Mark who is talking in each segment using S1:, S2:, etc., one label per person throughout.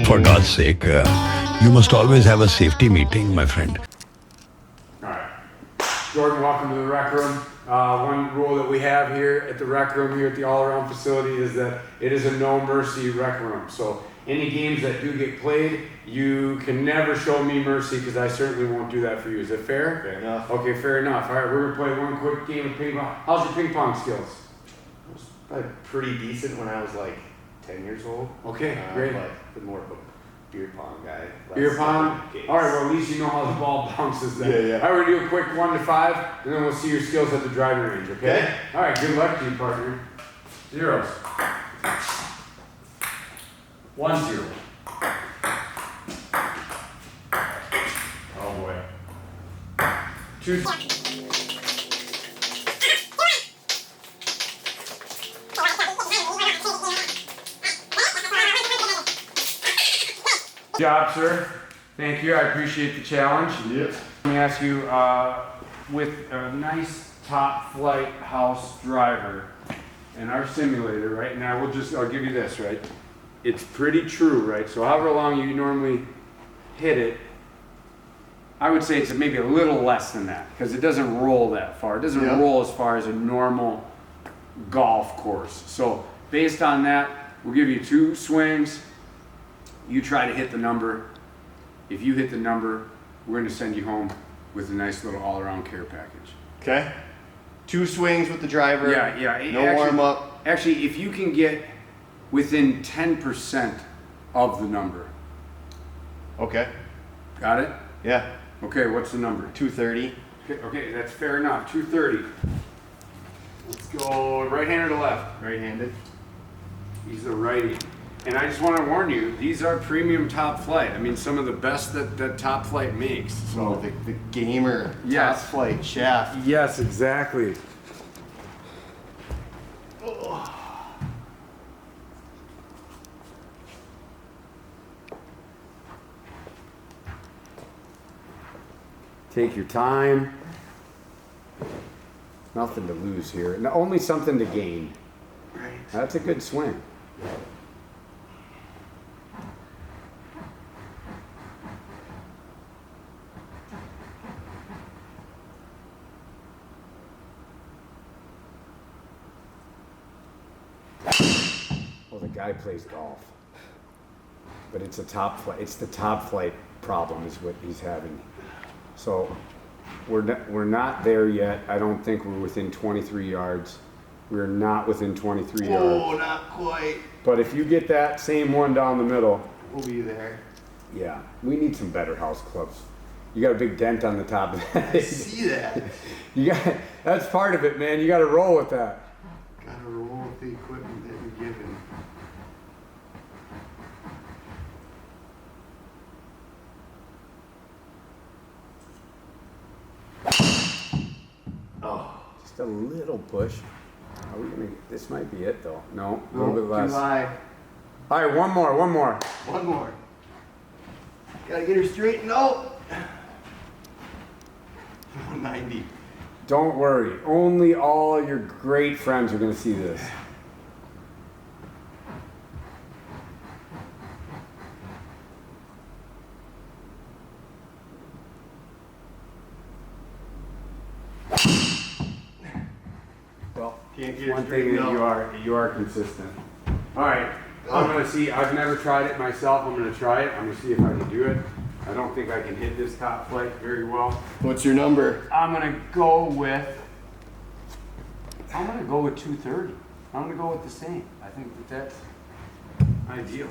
S1: For God's sake, you must always have a safety meeting, my friend.
S2: All right. Jordan, welcome to the rec room. One rule that we have here at the rec room, here at the all-around facility, is that it is a no-mercy rec room. So any games that do get played, you can never show me mercy because I certainly won't do that for you. Is that fair?
S3: Fair enough.
S2: Okay, fair enough. All right, we're going to play one quick game of ping pong. How's your ping pong skills?
S3: I was probably pretty decent when I was like 10 years old.
S2: Okay, great.
S3: But more of a beer pong guy.
S2: Beer pong? All right, well, at least you know how the ball bounces then.
S3: Yeah.
S2: All right, we're going to do a quick 1 to 5, and then we'll see your skills at the driving range, okay? All right, good luck to you, partner. Zeros. 1 0. Oh boy. 2 Good job, sir. Thank you. I appreciate the challenge.
S3: Yep.
S2: Let me ask you, with a nice top flight house driver and our simulator, right? Now I'll give you this, right? It's pretty true, right? So however long you normally hit it, I would say it's maybe a little less than that because it doesn't roll that far. It doesn't roll as far as a normal golf course. So based on that, we'll give you 2 swings. You try to hit the number. If you hit the number, we're going to send you home with a nice little all-around care package.
S3: Okay. 2 swings with the driver.
S2: Yeah.
S3: No warm up.
S2: Actually, if you can get within 10% of the number.
S3: Okay.
S2: Got it?
S3: Yeah.
S2: Okay, what's the number?
S3: 230.
S2: Okay, that's fair enough. 230. Let's go right-handed or left?
S3: Right-handed.
S2: He's the righty. And I just want to warn you, these are premium top flight. I mean, some of the best that top flight makes.
S3: So the gamer
S2: Yes.
S3: top flight shaft.
S2: Yes, exactly. Take your time. Nothing to lose here. And only something to gain.
S3: Right.
S2: That's a good swing. Well, the guy plays golf, but it's a top flight. It's the top flight problem is what he's having. So we're not there yet. I don't think we're within 23 yards. We're not within 23 yards.
S3: Oh, not quite.
S2: But if you get that same one down the middle,
S3: We'll be there.
S2: yeah, we need some better house clubs. You got a big dent on the top of that.
S3: I see that.
S2: That's part of it, man. You got to roll with that.
S3: Gotta roll with the equipment that you're given. Oh.
S2: Just a little push. Are we gonna? This might be it, though. No, a little bit less.
S3: Too high.
S2: All right, one more.
S3: One more. Gotta get her straight. No. 190.
S2: Don't worry. Only all your great friends are gonna see this. Well,
S3: Can't get her
S2: one
S3: straight.
S2: thing that
S3: No.
S2: you are consistent. All right, I'm gonna see. I've never tried it myself. I'm gonna try it. I'm gonna see if I can do it. I don't think I can hit this top flight very well.
S3: What's your number?
S2: I'm gonna go with 230. I'm gonna go with the same. I think that's ideal.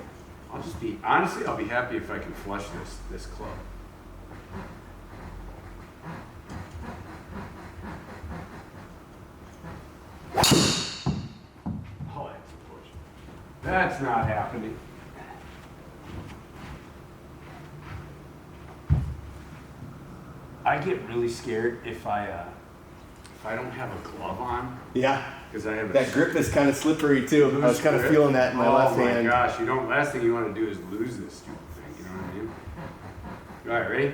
S2: I'll be happy if I can flush this club. Oh, that's a push. That's not happening. I get really scared if I don't have a glove on
S3: Yeah.
S2: because I have
S3: That grip is kind of slippery too. I was kind of
S2: grip.
S3: feeling that in my left hand.
S2: Oh my gosh! Last thing you want to do is lose this stupid thing. You know what I mean? All right, ready?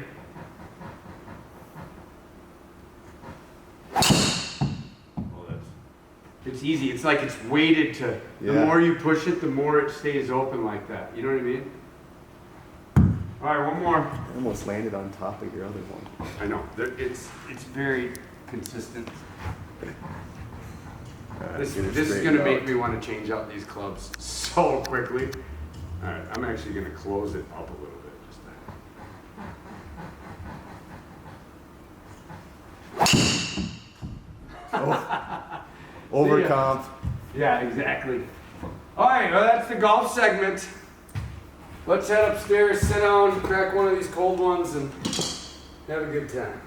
S2: It's easy. It's like it's weighted to. The
S3: Yeah.
S2: more you push it, the more it stays open like that. You know what I mean? All right, one more.
S3: I almost landed on top of your other one.
S2: I know. It's very consistent. This is going to make me want to change out these clubs so quickly. All right, I'm actually going to close it up a little bit. Just
S3: Overcomp.
S2: Yeah, exactly. All right, well, that's the golf segment. Let's head upstairs, sit down, crack one of these cold ones, and have a good time.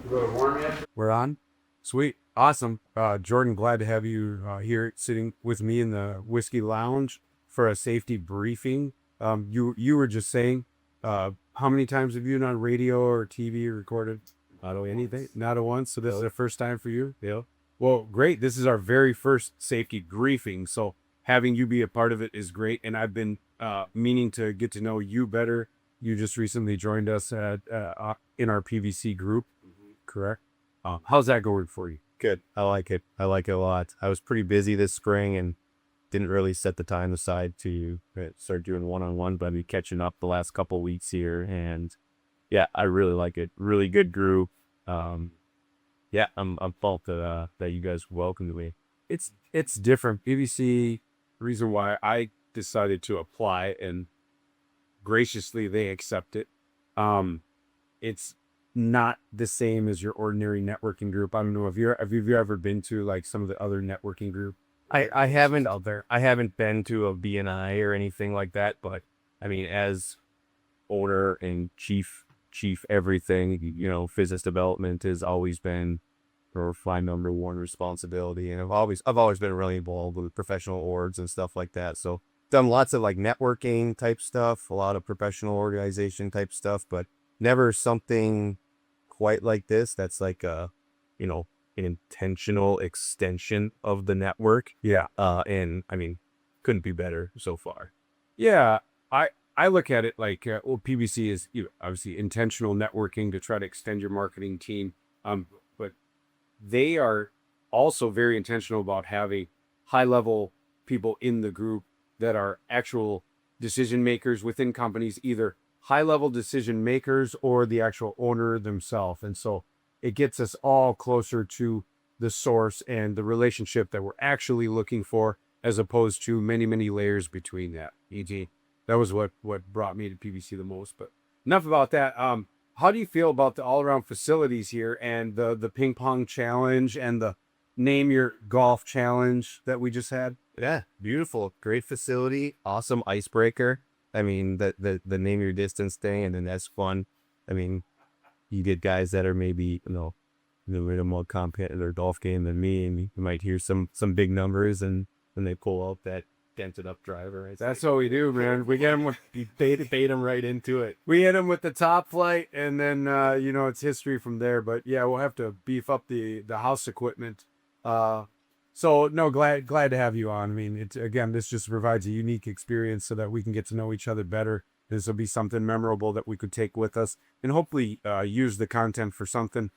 S2: You go to warm yet?
S4: We're on? Sweet. Awesome. Jordan, glad to have you here sitting with me in the Whiskey Lounge for a safety briefing. You were just saying, how many times have you been on radio or TV recorded? Not anything? Not a once? So this is the first time for you? Yeah. Well, great. This is our very first safety briefing. So having you be a part of it is great. And I've been meaning to get to know you better. You just recently joined us at in our PVC group, correct? How's that going for you?
S5: Good. I like it. I like it a lot. I was pretty busy this spring and didn't really set the time aside to start doing one-on-one, but I've been catching up the last couple weeks here. And yeah, I really like it. Really good group. Yeah, I'm pumped that you guys welcomed me.
S4: It's different. PVC, reason why I decided to apply and graciously they accept it. It's not the same as your ordinary networking group. I don't know if have you ever been to like some of the other networking group?
S5: I haven't been to a BNI or anything like that, but I mean, as owner and chief everything, you know, business development has always been my number one responsibility, and I've always been really involved with professional orgs and stuff like that. So done lots of like networking type stuff, a lot of professional organization type stuff, but never something quite like this. That's like a, you know, an intentional extension of the network.
S4: Yeah.
S5: And I mean, couldn't be better so far.
S4: Yeah. I look at it like, well, PVC is obviously intentional networking to try to extend your marketing team. But they are also very intentional about having high level people in the group that are actual decision makers within companies, either high level decision makers or the actual owner themselves. And so it gets us all closer to the source and the relationship that we're actually looking for, as opposed to many layers between that. E.g., that was what brought me to PVC the most. But enough about that. How do you feel about the all-around facilities here and the ping pong challenge and the name your golf challenge that we just had?
S5: Yeah, beautiful, great facility, awesome icebreaker. I mean, the name your distance thing, and then that's fun. I mean, you get guys that are maybe, you know, a little bit more competent in their golf game than me, and you might hear some big numbers, and then they pull out that dented up driver. Right?
S4: That's what we do, man. We get them with bait them right into it. We hit them with the top flight, and then you know, it's history from there. But yeah, we'll have to beef up the house equipment. So no, glad to have you on. I mean, it's again, this just provides a unique experience so that we can get to know each other better. This will be something memorable that we could take with us and hopefully use the content for something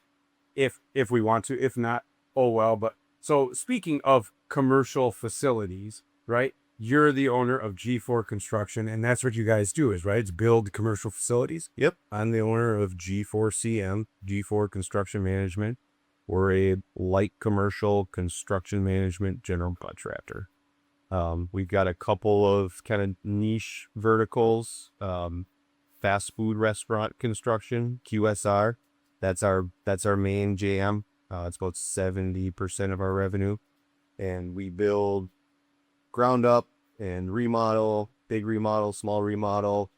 S4: if we want to. If not, oh well. But so speaking of commercial facilities, right? You're the owner of G4 Construction, and that's what you guys do, is right? It's build commercial facilities.
S5: Yep, I'm the owner of G4CM, G4 Construction Management. We're a light commercial construction management general contractor. We've got a couple of kind of niche verticals. Fast food restaurant construction, QSR. That's our main jam. It's about 70% of our revenue, and we build ground up and remodel, big remodel, small remodel,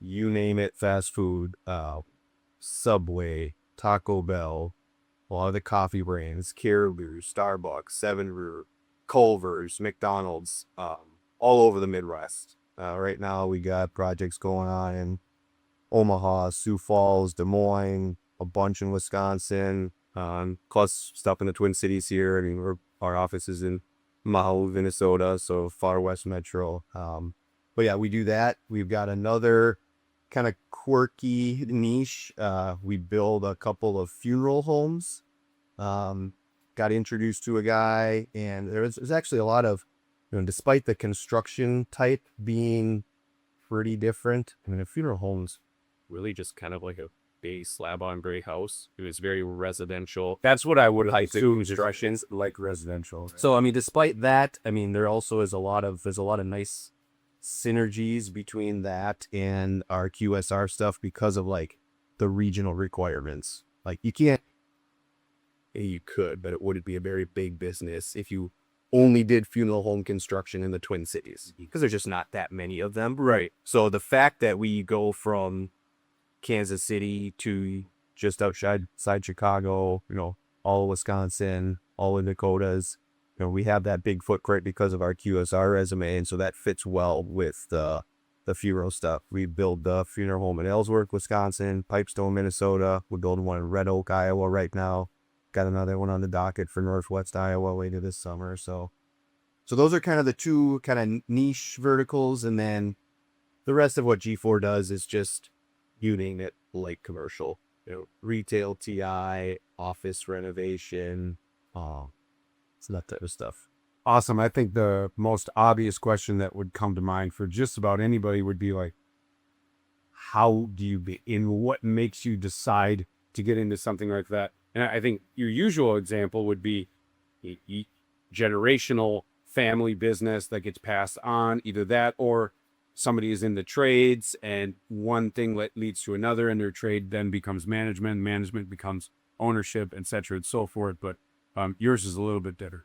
S5: you name it, fast food, Subway, Taco Bell, a lot of the coffee brands, Caribou, Starbucks, Seven Brew, Culver's, McDonald's, all over the Midwest. Right now we got projects going on in Omaha, Sioux Falls, Des Moines, a bunch in Wisconsin, plus stuff in the Twin Cities here. I mean, our office is in Mahou, Minnesota, so far west metro. But yeah, we do that. We've got another kind of quirky niche. We build a couple of funeral homes. Got introduced to a guy, and there's actually a lot of, you know, despite the construction type being pretty different. I mean, a funeral home's really just kind of like a big slab on gray house. It was very residential. That's what I would like to constructions.
S4: like residential. Right?
S5: So I mean, despite that, I mean, there also is a lot of nice synergies between that and our QSR stuff because of like the regional requirements. Like you can't, you could, but it wouldn't be a very big business if you only did funeral home construction in the Twin Cities because there's just not that many of them.
S4: Right.
S5: So the fact that we go from Kansas City to just outside Chicago, all of Wisconsin, all of Dakotas, we have that big footprint because of our QSR resume, and so that fits well with the funeral stuff. We build the funeral home in Ellsworth, Wisconsin, Pipestone, Minnesota. We're building one in Red Oak, Iowa right now. Got another one on the docket for Northwest Iowa later this summer. So those are kind of the two kind of niche verticals, and then the rest of what G4 does is just, you name it, light commercial, retail, TI, office renovation, so that type of stuff.
S4: Awesome. I think the most obvious question that would come to mind for just about anybody would be like, how do you what makes you decide to get into something like that? And I think your usual example would be a generational family business that gets passed on, either that or somebody is in the trades and one thing leads to another, and their trade then becomes management becomes ownership, et cetera, and so forth. But yours is a little bit different.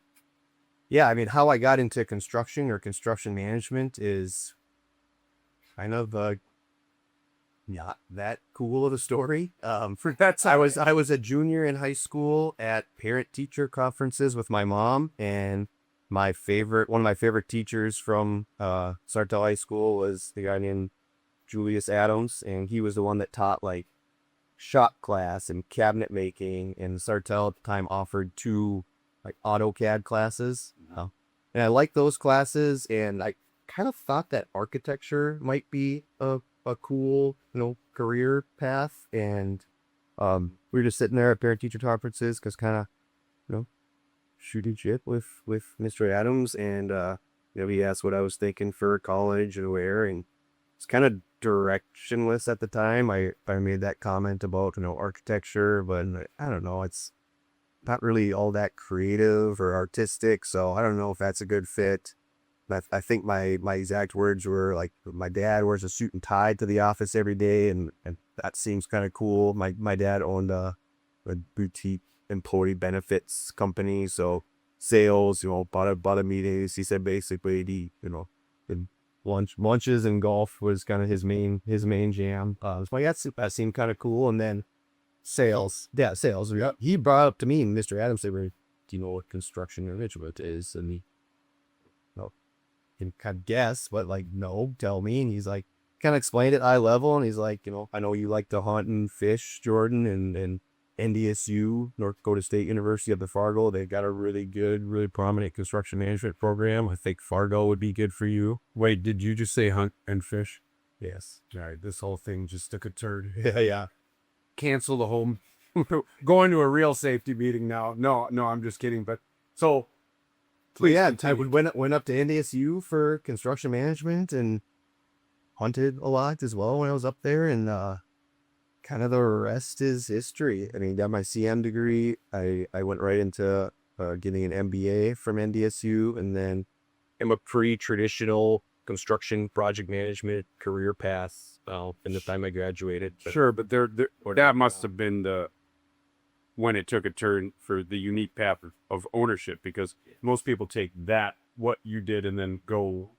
S5: Yeah, I mean, how I got into construction or construction management is kind of not that cool of a story. I was a junior in high school at parent-teacher conferences with my mom, and one of my favorite teachers from Sartell High School was the guy named Julius Adams, and he was the one that taught like shop class and cabinet making, and Sartell at the time offered 2 like AutoCAD classes. And I liked those classes, and I kind of thought that architecture might be a cool, career path. And we were just sitting there at parent-teacher conferences because kind of, shooting shit with Mr. Adams, and he asked what I was thinking for college and where, and it's kind of directionless at the time. I made that comment about architecture, but I don't know, it's not really all that creative or artistic, so I don't know if that's a good fit. I think my exact words were like, my dad wears a suit and tie to the office every day, and that seems kind of cool. My dad owned a boutique employee benefits company, so sales, bought a meetings. He said basically the lunches and golf was kind of his main jam. So that seemed kind of cool. And then sales. He brought up to me, Mr. Adams said, "Do you know what construction management is?" And he, can kind of guess, but like, no, tell me. And he's like, kind of explained it high level, and he's like, I know you like to hunt and fish, Jordan, and NDSU, North Dakota State University up in Fargo, they've got a really good, really prominent construction management program. I think Fargo would be good for you.
S4: Wait, did you just say hunt and fish?
S5: Yes.
S4: All right, this whole thing just took a turn.
S5: Yeah.
S4: Cancel the whole. Going to a real safety meeting now. No, I'm just kidding. But so.
S5: I went up to NDSU for construction management and hunted a lot as well when I was up there, and kind of the rest is history. I mean, got my CM degree. I went right into getting an MBA from NDSU, and then I'm a pretty traditional construction project management career path in the time I graduated.
S4: Sure, but that must have been when it took a turn for the unique path of ownership, because most people take what you did, and then go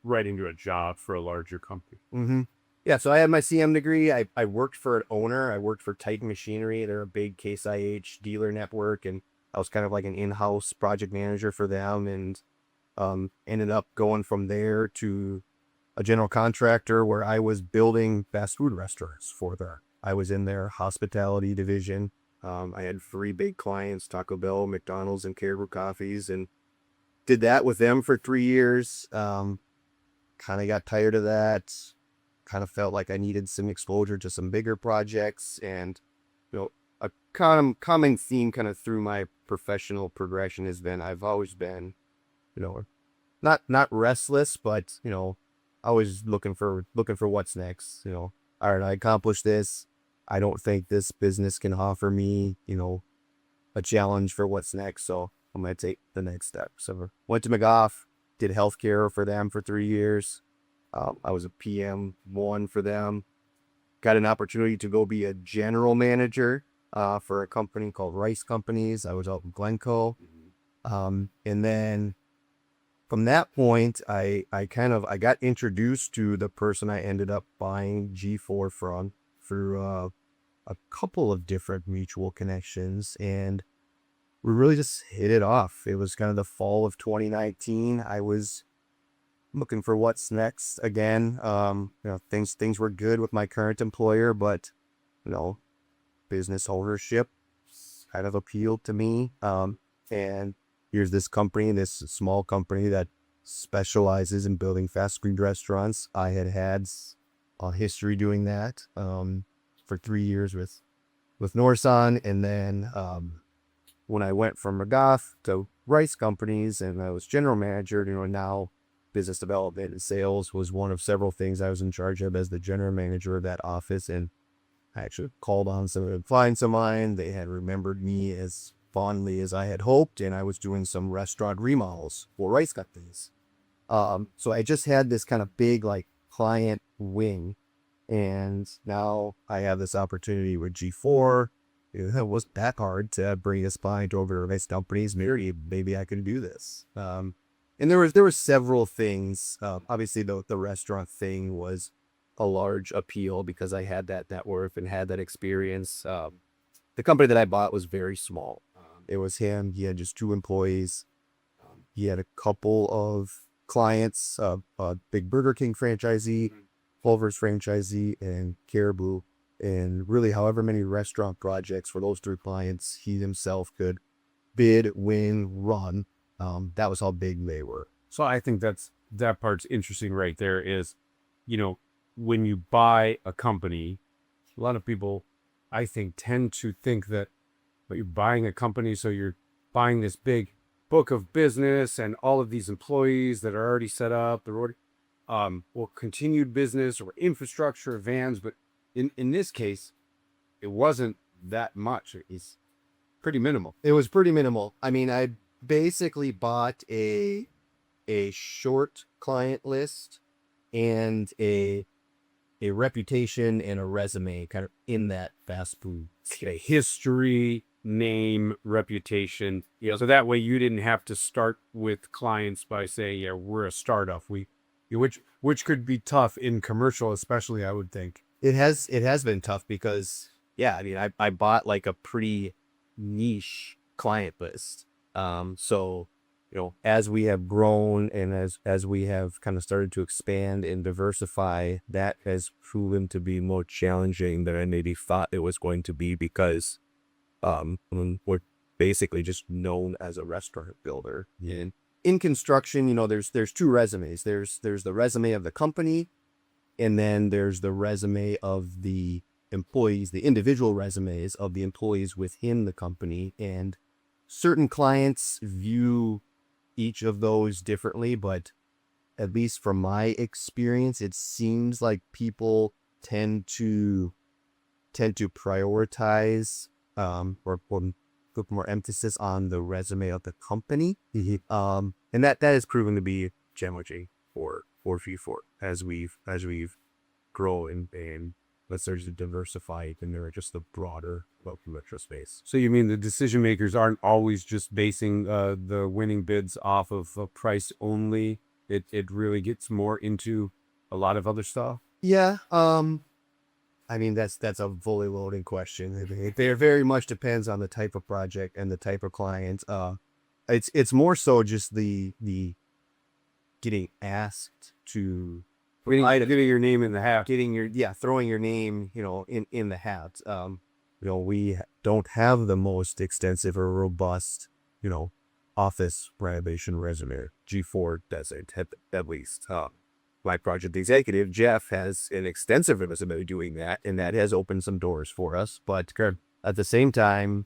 S4: right into a job for a larger company.
S5: Mm-hmm. Yeah, so I had my CM degree. I worked for an owner. I worked for Titan Machinery. They're a big Case IH dealer network, and I was kind of like an in-house project manager for them, and ended up going from there to a general contractor where I was building fast food restaurants for them. I was in their hospitality division. I had 3 big clients, Taco Bell, McDonald's, and Caribou Coffees, and did that with them for 3 years. Kind of got tired of that. Kind of felt like I needed some exposure to some bigger projects, and a common theme kind of through my professional progression has been I've always been, not restless, but always looking for what's next. All right, I accomplished this. I don't think this business can offer me, a challenge for what's next. So I'm going to take the next step. So went to McGough, did healthcare for them for 3 years. I was a PM1 for them. Got an opportunity to go be a general manager for a company called Rice Companies. I was out in Glencoe. And then from that point, I got introduced to the person I ended up buying G4 from through a couple of different mutual connections, and we really just hit it off. It was kind of the fall of 2019. I was looking for what's next again. Things were good with my current employer, but business ownership kind of appealed to me. And here's this company, this small company that specializes in building fast food restaurants. I had a history doing that for 3 years with Norson, and then when I went from McGough to Rice Companies and I was general manager, now business development and sales was one of several things I was in charge of as the general manager of that office. And I actually called on some clients of mine. They had remembered me as fondly as I had hoped, and I was doing some restaurant remodels for Rice Companies. So I just had this kind of big client wing, and now I have this opportunity with G4. It wasn't that hard to bring this client over to Rice Companies. Maybe I could do this. And there were several things. Obviously, the restaurant thing was a large appeal because I had that net worth and had that experience. The company that I bought was very small. It was him. He had just 2 employees. He had a couple of clients, a big Burger King franchisee, Culver's franchisee, and Caribou. And really, however many restaurant projects for those 3 clients he himself could bid, win, run. That was how big they were.
S4: So I think that part's interesting right there is, when you buy a company, a lot of people, I think, tend to think that you're buying a company, so you're buying this big book of business and all of these employees that are already set up, they're already, or continued business or infrastructure, vans. But in this case, it wasn't that much. It's pretty minimal.
S5: It was pretty minimal. I mean, I basically bought a short client list and a reputation and a resume kind of in that fast food
S4: Okay, history, name, reputation. So that way you didn't have to start with clients by saying, yeah, we're a startup. Which could be tough in commercial, especially, I would think.
S5: It has been tough because, yeah, I mean, I bought a pretty niche client list. So, as we have grown and as we have kind of started to expand and diversify, that has proven to be more challenging than I maybe thought it was going to be because we're basically just known as a restaurant builder. And in construction, there's 2 resumes. There's the resume of the company, and then there's the resume of the employees, the individual resumes of the employees within the company. And certain clients view each of those differently, but at least from my experience, it seems like people tend to prioritize or put more emphasis on the resume of the company. And that has proven to be challenging for G4 as we've grown and let's start to diversify and there are just the broader metro space.
S4: So you mean the decision makers aren't always just basing the winning bids off of price only? It really gets more into a lot of other stuff.
S5: Yeah. I mean, that's a fully loaded question. It very much depends on the type of project and the type of client. It's more so just the getting asked to
S4: Getting your name in the hat.
S5: throwing your name, in the hat. We don't have the most extensive or robust, office renovation resume. G4 doesn't, at least. My project executive, Jeff, has an extensive resume doing that, and that has opened some doors for us. But at the same time,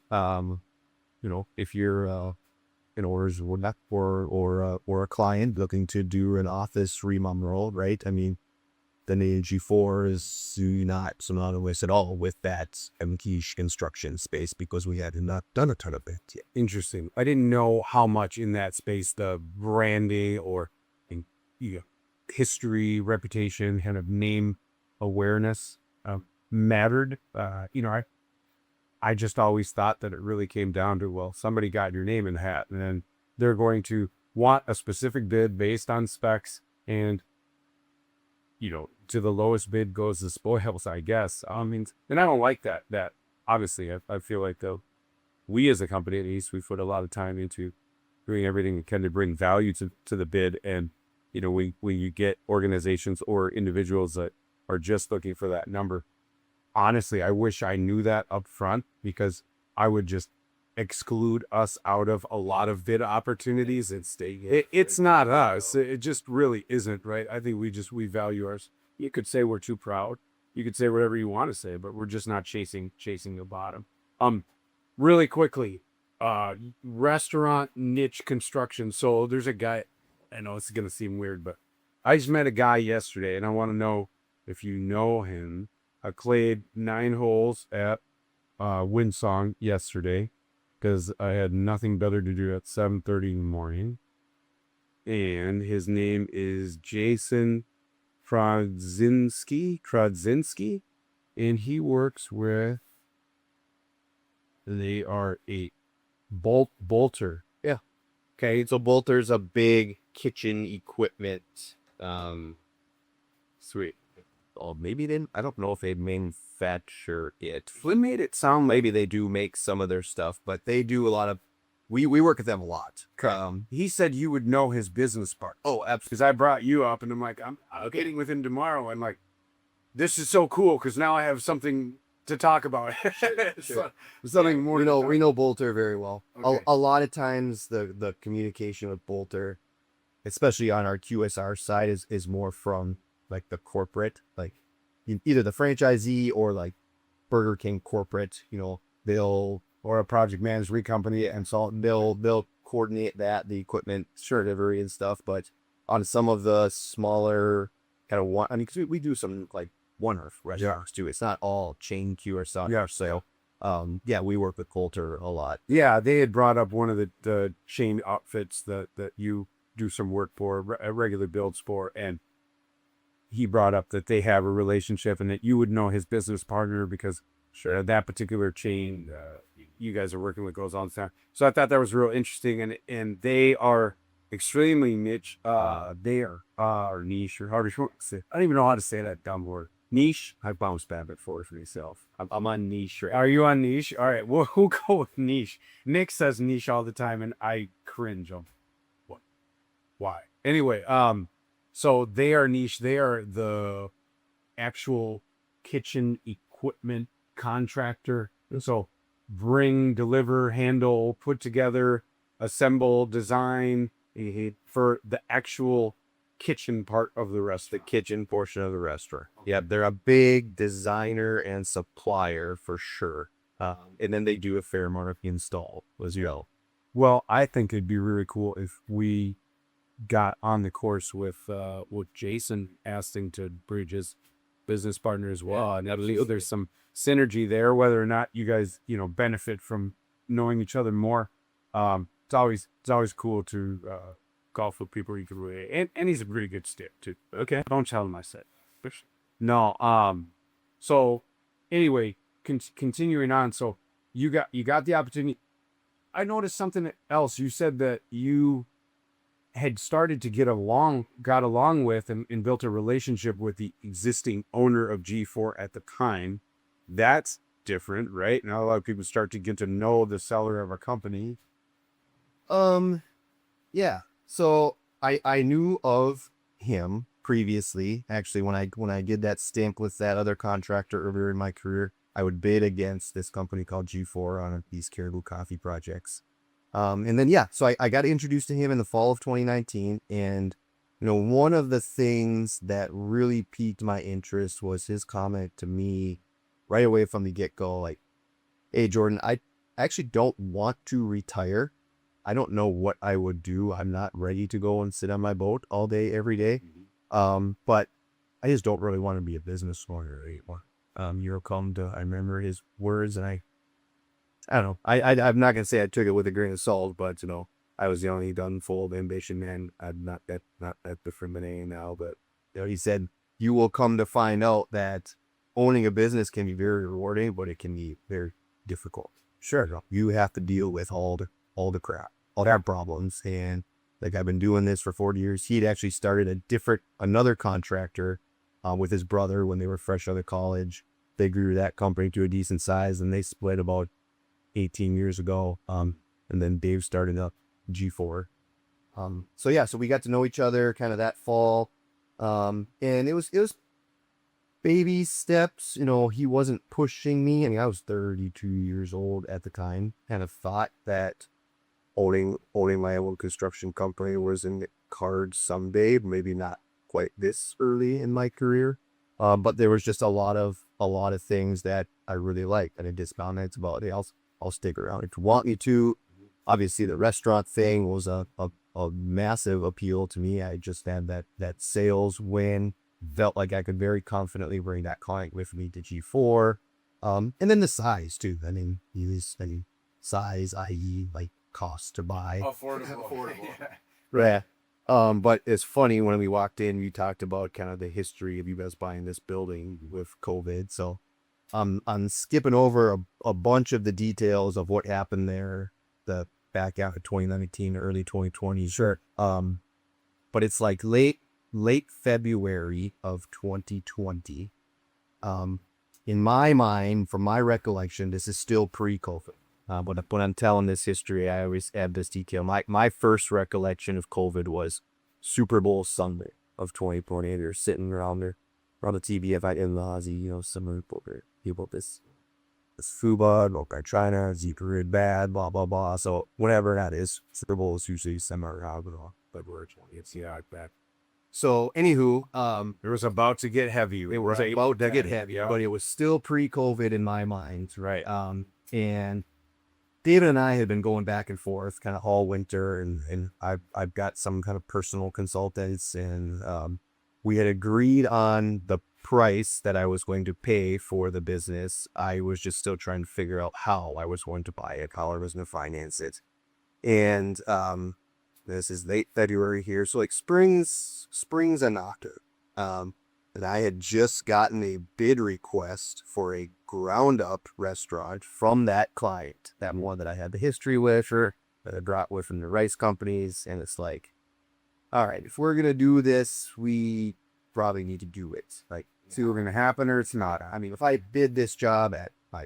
S5: if you're orders or a client looking to do an office remodel, right? I mean, then the G4 is not synonymous at all with that quiche construction space because we had not done a ton of it yet.
S4: Interesting. I didn't know how much in that space the branding or you know, history, reputation, kind of name awareness mattered. I just always thought that it really came down to, well, somebody got your name in the hat, and then they're going to want a specific bid based on specs, and to the lowest bid goes the spoils, I guess. And I don't like that. That obviously, I feel like we as a company at least, we put a lot of time into doing everything we can to bring value to the bid. And when you get organizations or individuals that are just looking for that number, honestly, I wish I knew that up front, because I would just exclude us out of a lot of bid opportunities and stay. It's not us. It just really isn't, right? I think we value ours. You could say we're too proud. You could say whatever you want to say, but we're just not chasing the bottom. Really quickly, restaurant niche construction. So there's a guy, I know it's gonna seem weird, but I just met a guy yesterday, and I want to know if you know him. I played 9 holes at Windsong yesterday because I had nothing better to do at 7:30 in the morning. And his name is Jason Krodzinski, and he works with, they are a Bolter.
S3: Yeah. Okay, so Bolter's a big kitchen equipment.
S4: Sweet.
S5: Oh, maybe they, I don't know if they manufacture it.
S4: Flynn made it sound like
S5: Maybe they do make some of their stuff, but they do a lot of, we work with them a lot.
S4: he said you would know his business part.
S5: Oh, absolutely.
S4: Because I brought you up, and I'm like, I'm getting with him tomorrow, and like, this is so cool because now I have something to talk about.
S5: Sure.
S4: Something more.
S3: We know Bolter very well.
S4: Okay.
S3: A lot of times the communication with Bolter, especially on our QSR side, is more from like the corporate, like either the franchisee or like Burger King corporate, or a project management company, and so they'll coordinate the equipment delivery and stuff. But on some of the smaller kind of because we do some like one-off restaurants too. It's not all chain QSR.
S4: Yeah.
S3: So we work with Coulter a lot.
S4: Yeah, they had brought up one of the chain outfits that you do some work for, a regular builds for, and he brought up that they have a relationship and that you would know his business partner because that particular chain you guys are working with goes on. So I thought that was real interesting, and they are extremely niche. They are niche, or how do you want to say? I don't even know how to say that dumb word. Niche. I bounced back for myself. I'm on niche. Right? Are you on niche? All right, we'll go with niche. Nick says niche all the time, and I cringe. What? Why? Anyway, so they are niche. They are the actual kitchen equipment contractor. So bring, deliver, handle, put together, assemble, design for the actual kitchen part of the restaurant.
S5: The kitchen portion of the restaurant. Yeah, they're a big designer and supplier for sure. And then they do a fair amount of install as well.
S4: Well, I think it'd be really cool if we got on the course with Jason asking to bridge his business partner as well, and at least there's some synergy there. Whether or not you guys benefit from knowing each other more, it's always cool to golf with people you can really, and he's a pretty good stick too. Okay, don't tell him I said. No. So anyway, continuing on. So you got the opportunity. I noticed something else. You said that you had started to got along with and built a relationship with the existing owner of G4 at the time. That's different, right? Now a lot of people start to get to know the seller of a company.
S3: Yeah. So I knew of him previously. Actually, when I did that stint with that other contractor earlier in my career, I would bid against this company called G4 on these Caribou coffee projects. And then, so I got introduced to him in the fall of 2019. And, one of the things that really piqued my interest was his comment to me right away from the get-go, like, hey, Jordan, I actually don't want to retire. I don't know what I would do. I'm not ready to go and sit on my boat all day, every day. But I just don't really want to be a business owner anymore. I remember his words, and I don't know. I'm not gonna say I took it with a grain of salt, but I was young, done, full of ambition, man. I'm not that discriminating now, but he said, you will come to find out that owning a business can be very rewarding, but it can be very difficult. Sure, you have to deal with all the crap, all that problems, and like I've been doing this for 40 years. He'd actually started another contractor with his brother when they were fresh out of college. They grew that company to a decent size, and they split about 18 years ago. And then Dave started up G4. So we got to know each other kind of that fall. And it was baby steps. He wasn't pushing me. I mean, I was 32 years old at the time. Kind of thought that owning my own construction company was in the cards someday, maybe not quite this early in my career. But there was just a lot of things that I really liked, and I just found that it's about, hey, I'll stick around if you want me to. Obviously, the restaurant thing was a massive appeal to me. I just had that sales win. Felt like I could very confidently bring that client with me to G4. And then the size too. I mean, size, i.e. like cost to buy.
S2: Affordable.
S3: Yeah. But it's funny, when we walked in, we talked about kind of the history of you guys buying this building with COVID. So I'm skipping over a bunch of the details of what happened there, the back out of 2019, early 2020. Sure. But it's like late February of 2020. In my mind, from my recollection, this is still pre-COVID. But when I'm telling this history, I always add this detail. My first recollection of COVID was Super Bowl Sunday of 2020. They're sitting around the TV. If I in-laws, some people this FUBA, look at China, Zika bad, blah blah blah. So whatever that is, Super Bowl is usually somewhere around February 20th. Yeah, like that. So anywho,
S4: It was about to get heavy.
S3: it was about to get heavy, but it was still pre-COVID in my mind.
S4: Right.
S3: And David and I had been going back and forth kind of all winter, and I've got some kind of personal consultants, and we had agreed on the price that I was going to pay for the business. I was just still trying to figure out how I was going to buy it, how I was going to finance it. And this is late February here, so like spring's a knocker. And I had just gotten a bid request for a ground up restaurant from that client, that one that I had the history with, or that I brought with from the rice companies. And it's like, all right, if we're going to do this, we probably need to do it. Like, it's either going to happen or it's not. I mean, if I bid this job at my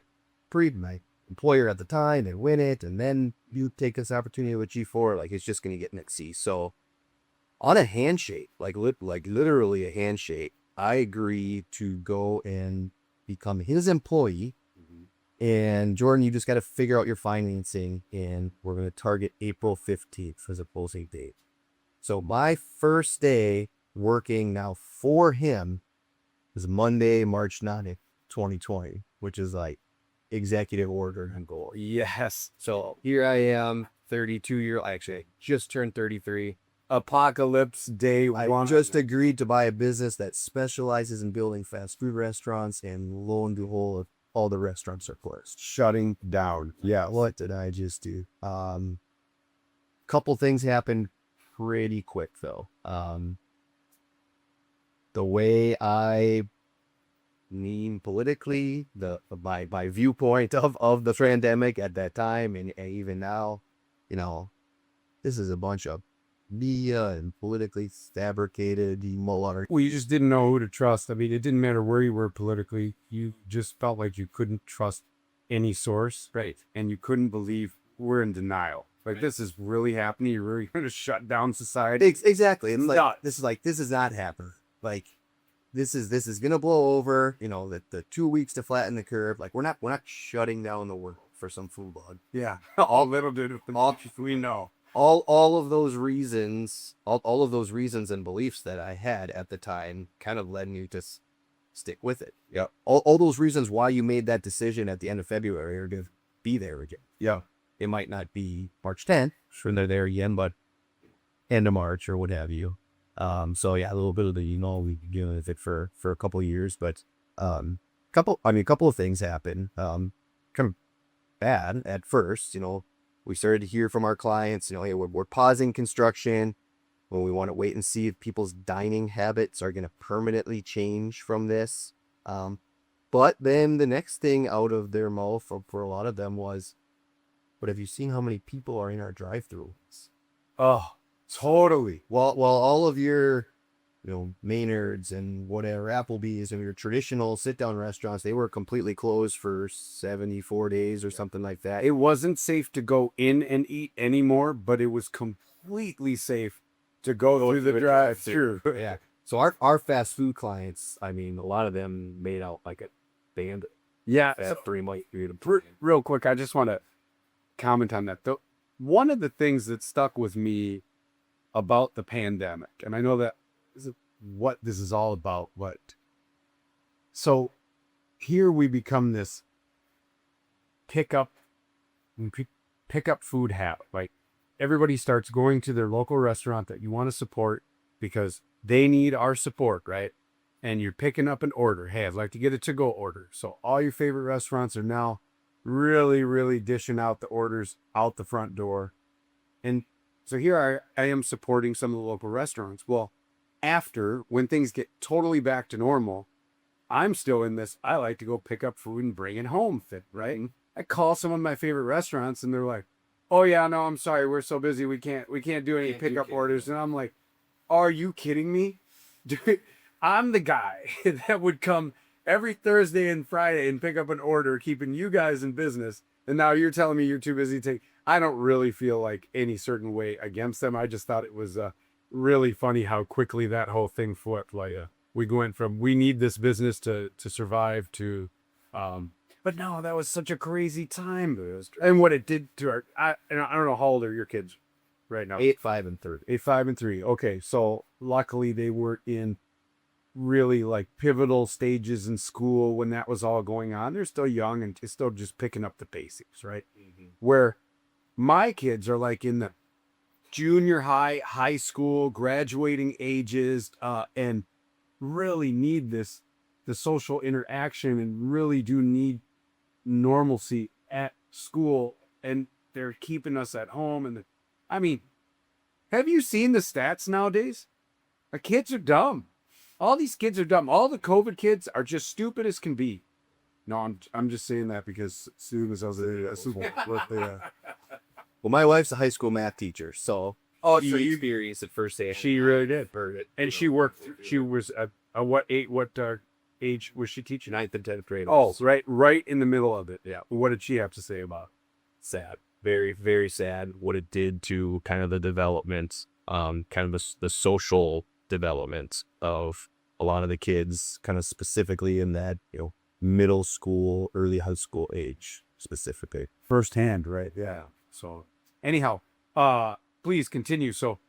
S3: employer at the time and win it, and then you take this opportunity with G4, like, it's just going to get nixy. So on a handshake, like literally a handshake, I agree to go and become his employee. And Jordan, you just got to figure out your financing, and we're going to target April 15th as a closing date. So my first day working now for him is Monday, March 9th, 2020, which is like executive order and goal.
S4: Yes.
S3: So here I am, 32-year-old. Actually, I just turned 33.
S4: Apocalypse day
S3: I
S4: one.
S3: just agreed to buy a business that specializes in building fast food restaurants, and lo and behold, all the restaurants are closed.
S4: Shutting down.
S3: Yeah, what did I just do? Couple things happened pretty quick though. The way I mean politically, my viewpoint of the pandemic at that time, and even now, this is a bunch of media and politically fabricated malarkey.
S4: Well, you just didn't know who to trust. I mean, it didn't matter where you were politically. You just felt like you couldn't trust any source.
S3: Right.
S4: And you couldn't believe. We're in denial. Like, this is really happening. You're really going to shut down society.
S3: Exactly. And
S4: Nuts.
S3: this is not happening. Like, this is gonna blow over. The 2 weeks to flatten the curve. Like, we're not shutting down the world for some food bug.
S4: Yeah. All little did we know.
S3: All of those reasons, all of those reasons and beliefs that I had at the time kind of led me to stick with it.
S4: Yeah.
S3: All those reasons why you made that decision at the end of February are to be there again.
S4: Yeah.
S3: It might not be March 10th, sure they're there again, but end of March or what have you. So yeah, a little bit of the, we've been dealing with it for a couple of years, but a couple of things happen. Kind of bad at first. We started to hear from our clients, hey, we're pausing construction when we want to wait and see if people's dining habits are going to permanently change from this. But then the next thing out of their mouth for a lot of them was, but have you seen how many people are in our drive-throughs?
S4: Oh, totally.
S3: Well, all of your, Maynards and whatever, Applebee's and your traditional sit-down restaurants, they were completely closed for 74 days or something like that.
S4: It wasn't safe to go in and eat anymore, but it was completely safe to go through the drive-through.
S3: Yeah. So our fast food clients, I mean, a lot of them made out like a band.
S4: Yeah.
S3: Factory might be
S4: Real quick, I just want to comment on that. One of the things that stuck with me about the pandemic, and I know that isn't what this is all about, but so here we become this pick up food habit. Like everybody starts going to their local restaurant that you want to support because they need our support, right? And you're picking up an order. Hey, I'd like to get a to-go order. So all your favorite restaurants are now really, really dishing out the orders out the front door. And so here I am supporting some of the local restaurants. Well, when things get totally back to normal, I'm still in this, I like to go pick up food and bring it home thing, right? And I call some of my favorite restaurants and they're like, oh yeah, no, I'm sorry, we're so busy, we can't do any pickup orders. And I'm like, are you kidding me? Dude, I'm the guy that would come every Thursday and Friday and pick up an order, keeping you guys in business. And now you're telling me you're too busy to take. I don't really feel like any certain way against them. I just thought it was really funny how quickly that whole thing flipped. Like we went from we need this business to survive to, but no, that was such a crazy time. And what it did to I don't know how old are your kids right now?
S3: 8, 5, and 3.
S4: 8, 5, and 3. Okay, so luckily they were in really like pivotal stages in school when that was all going on. They're still young and still just picking up the basics, right? Mm-hmm. Where my kids are like in the junior high school, graduating ages, and really need the social interaction and really do need normalcy at school. And they're keeping us at home. And I mean, have you seen the stats nowadays? The kids are dumb. All these kids are dumb. All the COVID kids are just stupid as can be. No, I'm just saying that because soon as I was
S3: Well, my wife's a high school math teacher, so
S4: so
S3: you experienced it firsthand.
S4: She really did. And she worked. She was what age was she teaching?
S3: 9th and 10th grade.
S4: Oh, right in the middle of it. Yeah. What did she have to say about it?
S3: Sad. Very, very sad what it did to kind of the development, kind of the social development of a lot of the kids, kind of specifically in that, middle school, early high school age specifically.
S4: Firsthand, right? Yeah. So anyhow, please continue. So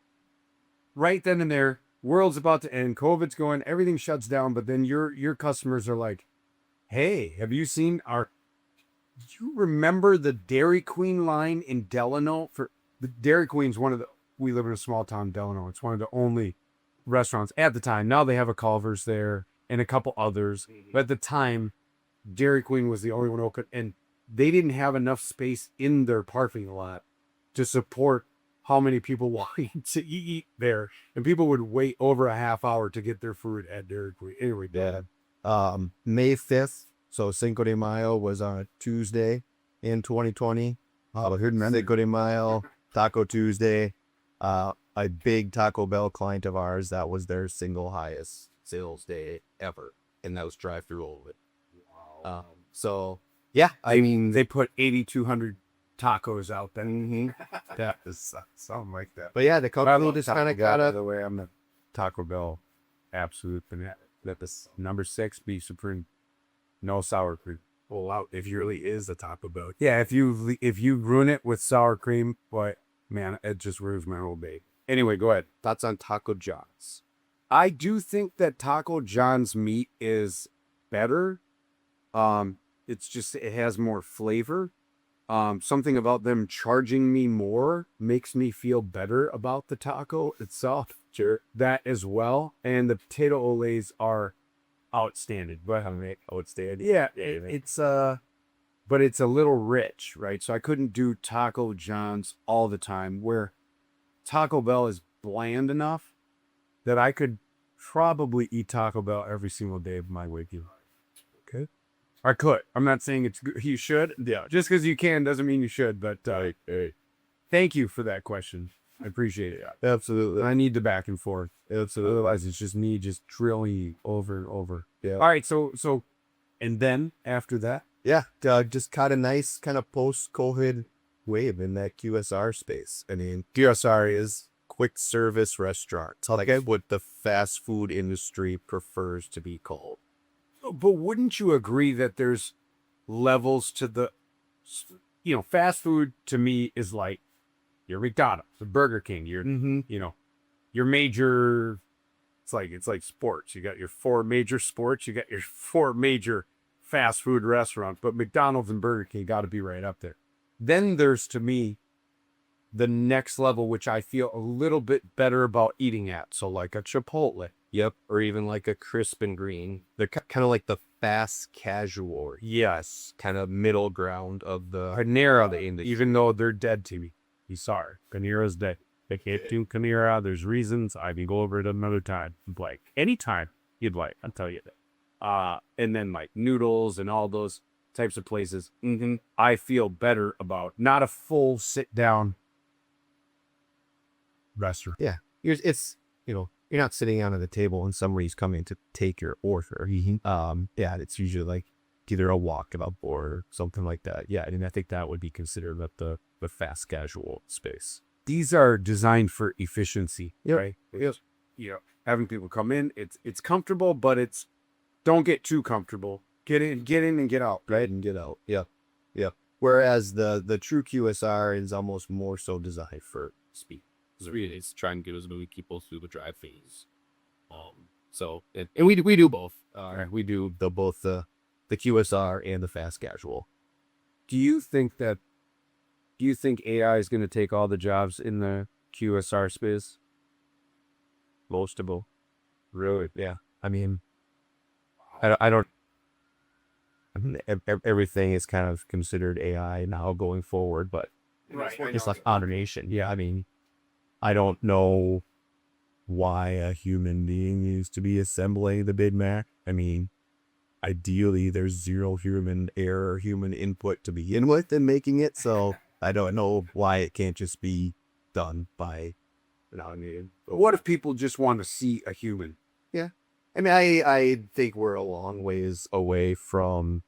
S4: right then and there, world's about to end, COVID's going, everything shuts down, but then your customers are like, hey, have you seen do you remember the Dairy Queen line in Delano? The Dairy Queen's we live in a small town, Delano. It's one of the only restaurants at the time. Now they have a Culver's there and a couple others. But at the time, Dairy Queen was the only one open, and they didn't have enough space in their parking lot to support how many people wanted to eat there. And people would wait over a half hour to get their food at Dairy Queen. Anyway,
S3: yeah. May 5th, so Cinco de Mayo was on a Tuesday in 2020. Cinco de Mayo, Taco Tuesday. A big Taco Bell client of ours, that was their single highest sales day ever. And that was drive-through all of it. Wow. So, yeah, I mean,
S4: they put 8,200 tacos out then. That is something like that.
S3: But yeah, the couple just kind of got
S4: the way I'm the Taco Bell absolute fanatic. That this number 6 beef supreme, no sour cream. Pull out if you really is the Taco Bell. Yeah, if you ruin it with sour cream, boy, man, it just ruins my whole day. Anyway, go ahead.
S3: Thoughts on Taco John's?
S4: I do think that Taco John's meat is better. It's just, it has more flavor. something about them charging me more makes me feel better about the taco itself. Sure. That as well. And the potato olays are outstanding. But outstanding. Yeah, it's but it's a little rich, right? So I couldn't do Taco John's all the time, where Taco Bell is bland enough that I could probably eat Taco Bell every single day of my waking life. Okay. I could. I'm not saying it's good. You should. Yeah. Just because you can doesn't mean you should. But thank you for that question. I appreciate it.
S3: Absolutely.
S4: I need the back and forth.
S3: Absolutely.
S4: Otherwise, it's just me just drilling over and over.
S3: Yeah.
S4: All right. So, and then after that,
S3: Yeah, just caught a nice kind of post-COVID wave in that QSR space. I mean, QSR is quick service restaurants, like what the fast food industry prefers to be called.
S4: but wouldn't you agree that there's levels to the, fast food to me is like your McDonald's, the Burger King, your, your major, it's like sports. You got your 4 major sports, you got your 4 major fast food restaurants, but McDonald's and Burger King got to be right up there. Then there's, to me, the next level, which I feel a little bit better about eating at. So like a Chipotle.
S3: Yep, or even like a Crisp and Green. They're kind of like the fast casual.
S5: Yes, kind of middle ground of the
S4: Panera,
S5: the industry.
S4: even though they're dead to me. He's sorry. Panera's dead. They can't do Panera. There's reasons. I can go over it another time. Like, anytime you'd like, I'll tell you that. And then like noodles and all those types of places. I feel better about not a full sit down restaurant.
S3: Yeah, it's you're not sitting down at the table and somebody's coming to take your order. Yeah, it's usually like either a walkabout or something like that. Yeah, and I think that would be considered the fast casual space.
S4: These are designed for efficiency,
S3: Yep.
S4: right?
S3: Yep.
S4: Having people come in, it's comfortable, but it's don't get too comfortable. Get in and get out.
S3: Right, and get out. Yeah, yeah. Whereas the true QSR is almost more so designed for speed.
S5: It's trying to get as many people through the drive phase. And we do both.
S3: We do both the QSR and the fast casual.
S4: Do you think AI is going to take all the jobs in the QSR space?
S3: Most of them.
S4: Really?
S3: Yeah. I mean, I don't. I mean, everything is kind of considered AI now going forward, but it's like automation. Yeah. I mean, I don't know why a human being needs to be assembling the Big Mac. I mean, ideally, there's 0 human error, human input to begin with in making it. So I don't know why it can't just be done by an automated.
S4: But what if people just want to see a human?
S3: Yeah. I mean, I think we're a long ways away from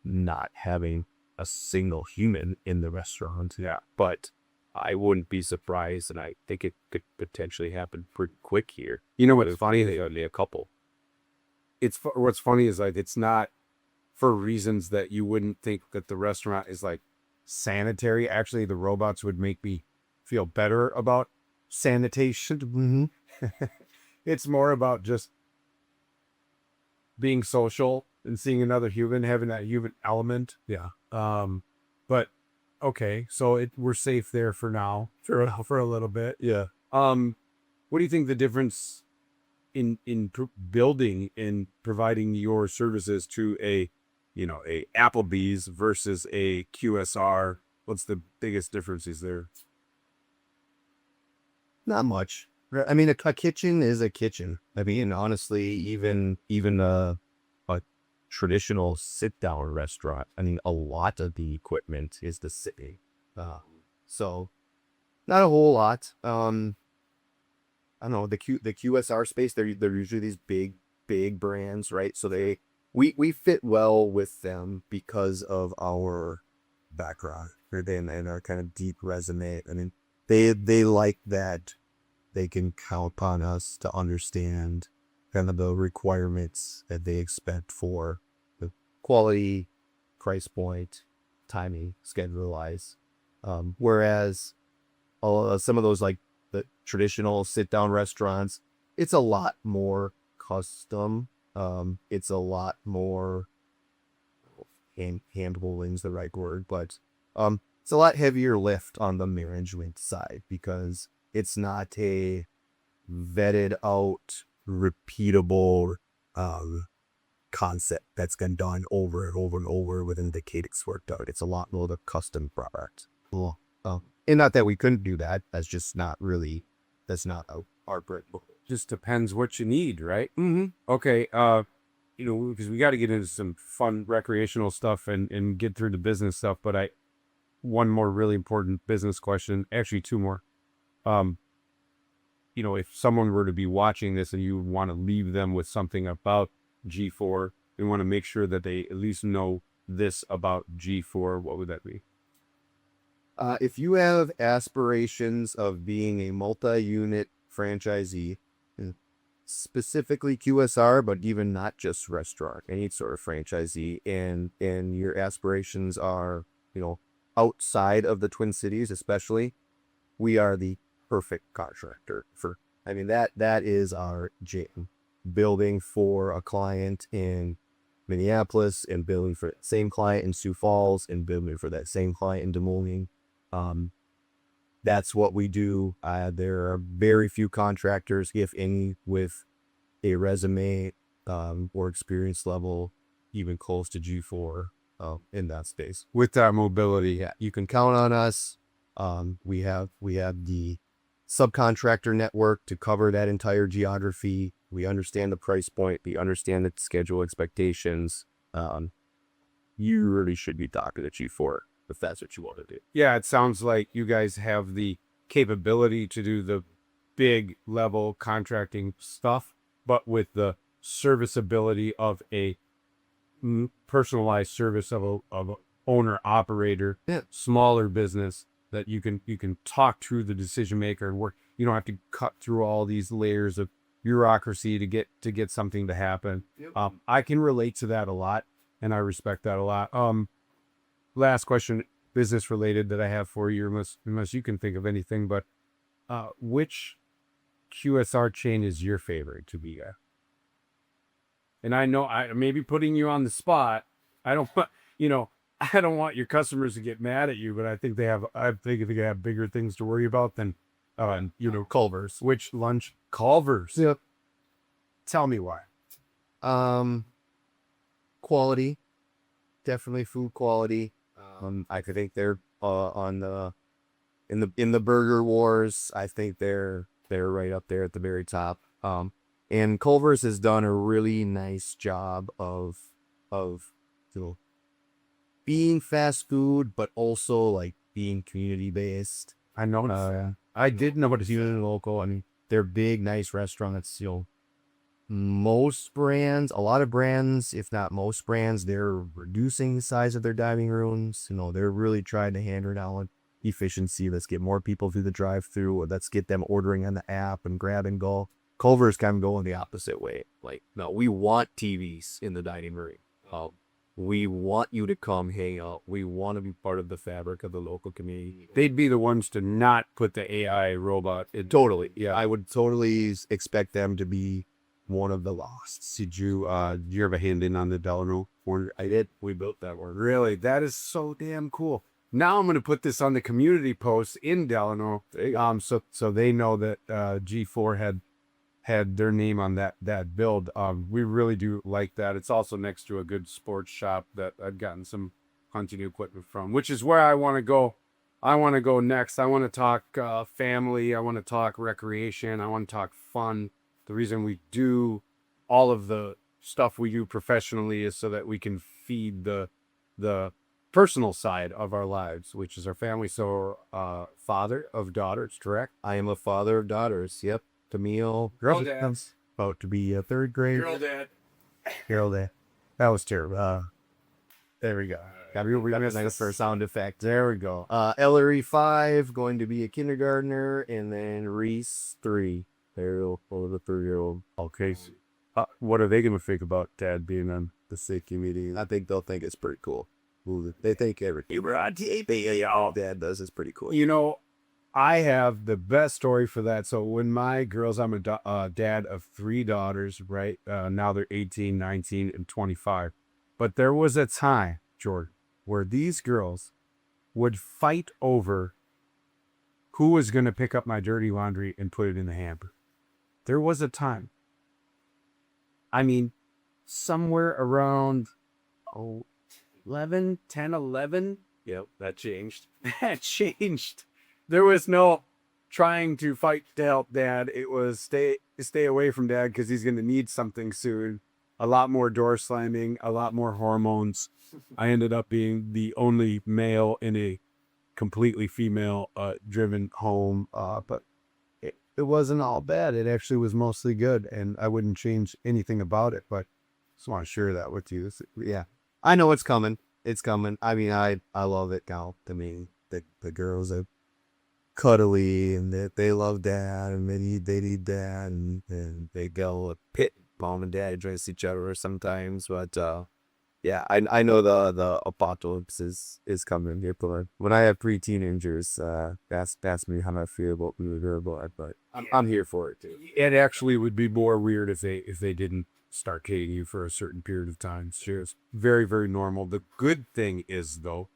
S3: not having a single human in the restaurant.
S4: Yeah.
S3: But I wouldn't be surprised, and I think it could potentially happen pretty quick here.
S4: You know what's funny?
S3: They only a couple.
S4: What's funny is like it's not for reasons that you wouldn't think that the restaurant is like sanitary. Actually, the robots would make me feel better about sanitation. It's more about just being social and seeing another human, having that human element.
S3: Yeah.
S4: But okay, so we're safe there for now, for a little bit.
S3: Yeah.
S4: What do you think the difference in building and providing your services to a Applebee's versus a QSR? What's the biggest differences there?
S3: Not much. I mean, a kitchen is a kitchen. I mean, honestly, even a traditional sit-down restaurant, I mean, a lot of the equipment is the sitting. So not a whole lot. I don't know, the QSR space, they're usually these big brands, right? So we fit well with them because of our background and our kind of deep resume. I mean, they like that they can count upon us to understand kind of the requirements that they expect for the quality, price point, timing, schedule-wise. Whereas some of those like the traditional sit-down restaurants, it's a lot more custom. It's a lot more handholding's the right word, but it's a lot heavier lift on the management side because it's not a vetted out, repeatable concept that's been done over and over and over within the cadence worked out. It's a lot more of a custom product. Cool. And not that we couldn't do that. That's not our bread.
S4: Just depends what you need, right? Okay. Because we got to get into some fun recreational stuff and get through the business stuff. But one more really important business question, actually two more. If someone were to be watching this and you want to leave them with something about G4, we want to make sure that they at least know this about G4, what would that be?
S3: If you have aspirations of being a multi-unit franchisee, specifically QSR, but even not just restaurant, any sort of franchisee, and your aspirations are, outside of the Twin Cities, especially, we are the perfect contractor that is our jam. Building for a client in Minneapolis and building for that same client in Sioux Falls and building for that same client in Des Moines. That's what we do. There are very few contractors, if any, with a resume or experience level even close to G4 in that space.
S4: With that mobility,
S3: Yeah, you can count on us. We have the subcontractor network to cover that entire geography. We understand the price point. We understand the schedule expectations. You really should be talking to G4 if that's what you want to do.
S4: Yeah, it sounds like you guys have the capability to do the big level contracting stuff, but with the serviceability of a personalized service of a owner operator, smaller business that you can talk through the decision maker and work. You don't have to cut through all these layers of bureaucracy to get something to happen.
S3: Yep.
S4: I can relate to that a lot, and I respect that a lot. Last question, business related, that I have for you, unless you can think of anything, but which QSR chain is your favorite to be at? And I know I may be putting you on the spot. I don't want your customers to get mad at you, but I think they have bigger things to worry about than
S3: Culver's.
S4: Which lunch? Culver's.
S3: Yep.
S4: Tell me why.
S3: Quality, definitely food quality. I think they're in the burger wars. I think they're right up there at the very top. And Culver's has done a really nice job of being fast food, but also like being community based.
S4: I know.
S3: I did know it's even local. I mean, they're big, nice restaurants. Most brands, a lot of brands, if not most brands, they're reducing the size of their dining rooms. They're really trying to hammer down efficiency. Let's get more people through the drive-through. Let's get them ordering on the app and grab and go. Culver's kind of going the opposite way. Like, no, we want TVs in the dining room. We want you to come hang out. We want to be part of the fabric of the local community.
S4: They'd be the ones to not put the AI robot in.
S3: Totally. Yeah, I would totally expect them to be one of the losts.
S4: Did you have a hand in on the Delano corner?
S3: I did. We built that one.
S4: Really? That is so damn cool. Now I'm going to put this on the community post in Delano, so they know that G4 had their name on that build. We really do like that. It's also next to a good sports shop that I've gotten some hunting equipment from, which is where I want to go. I want to go next. I want to talk family. I want to talk recreation. I want to talk fun. The reason we do all of the stuff we do professionally is so that we can feed the personal side of our lives, which is our family. So, father of daughters, correct?
S3: I am a father of daughters. Yep. Camille.
S4: Girl dad.
S3: About to be a third grade.
S4: Girl dad.
S3: Girl dad. That was terrible. There we go. Got nice for a sound effect. There we go. Ellery 5, going to be a kindergartner, and then Reese 3. They're the 3-year-old.
S4: Okay. So, what are they going to think about Dad being on
S3: the safety meeting? I think they'll think it's pretty cool. They think everything Dad does is pretty cool.
S4: I have the best story for that. So when my girls, I'm a dad of 3 daughters, right? Now they're 18, 19, and 25. But there was a time, Jordan, where these girls would fight over who was going to pick up my dirty laundry and put it in the hamper. There was a time, I mean, somewhere around 11, 10, 11.
S5: Yep, that changed.
S4: That changed. There was no trying to fight to help dad. It was stay away from dad because he's going to need something soon. A lot more door slamming, a lot more hormones. I ended up being the only male in a completely female driven home. But it wasn't all bad. It actually was mostly good, and I wouldn't change anything about it. But just want to share that with you.
S3: Yeah, I know it's coming. It's coming. I mean, I love it now. To me, the girls are cuddly and they love dad and they need dad and they go a pit. Mom and dad address each other sometimes, but yeah, I know the apocalypse is coming here. But when I have 3 teenagers, ask me how I feel about being a girl, but I'm here for it too.
S4: It actually would be more weird if they didn't start dating you for a certain period of time. Sure, it's very, very normal. The good thing is, though,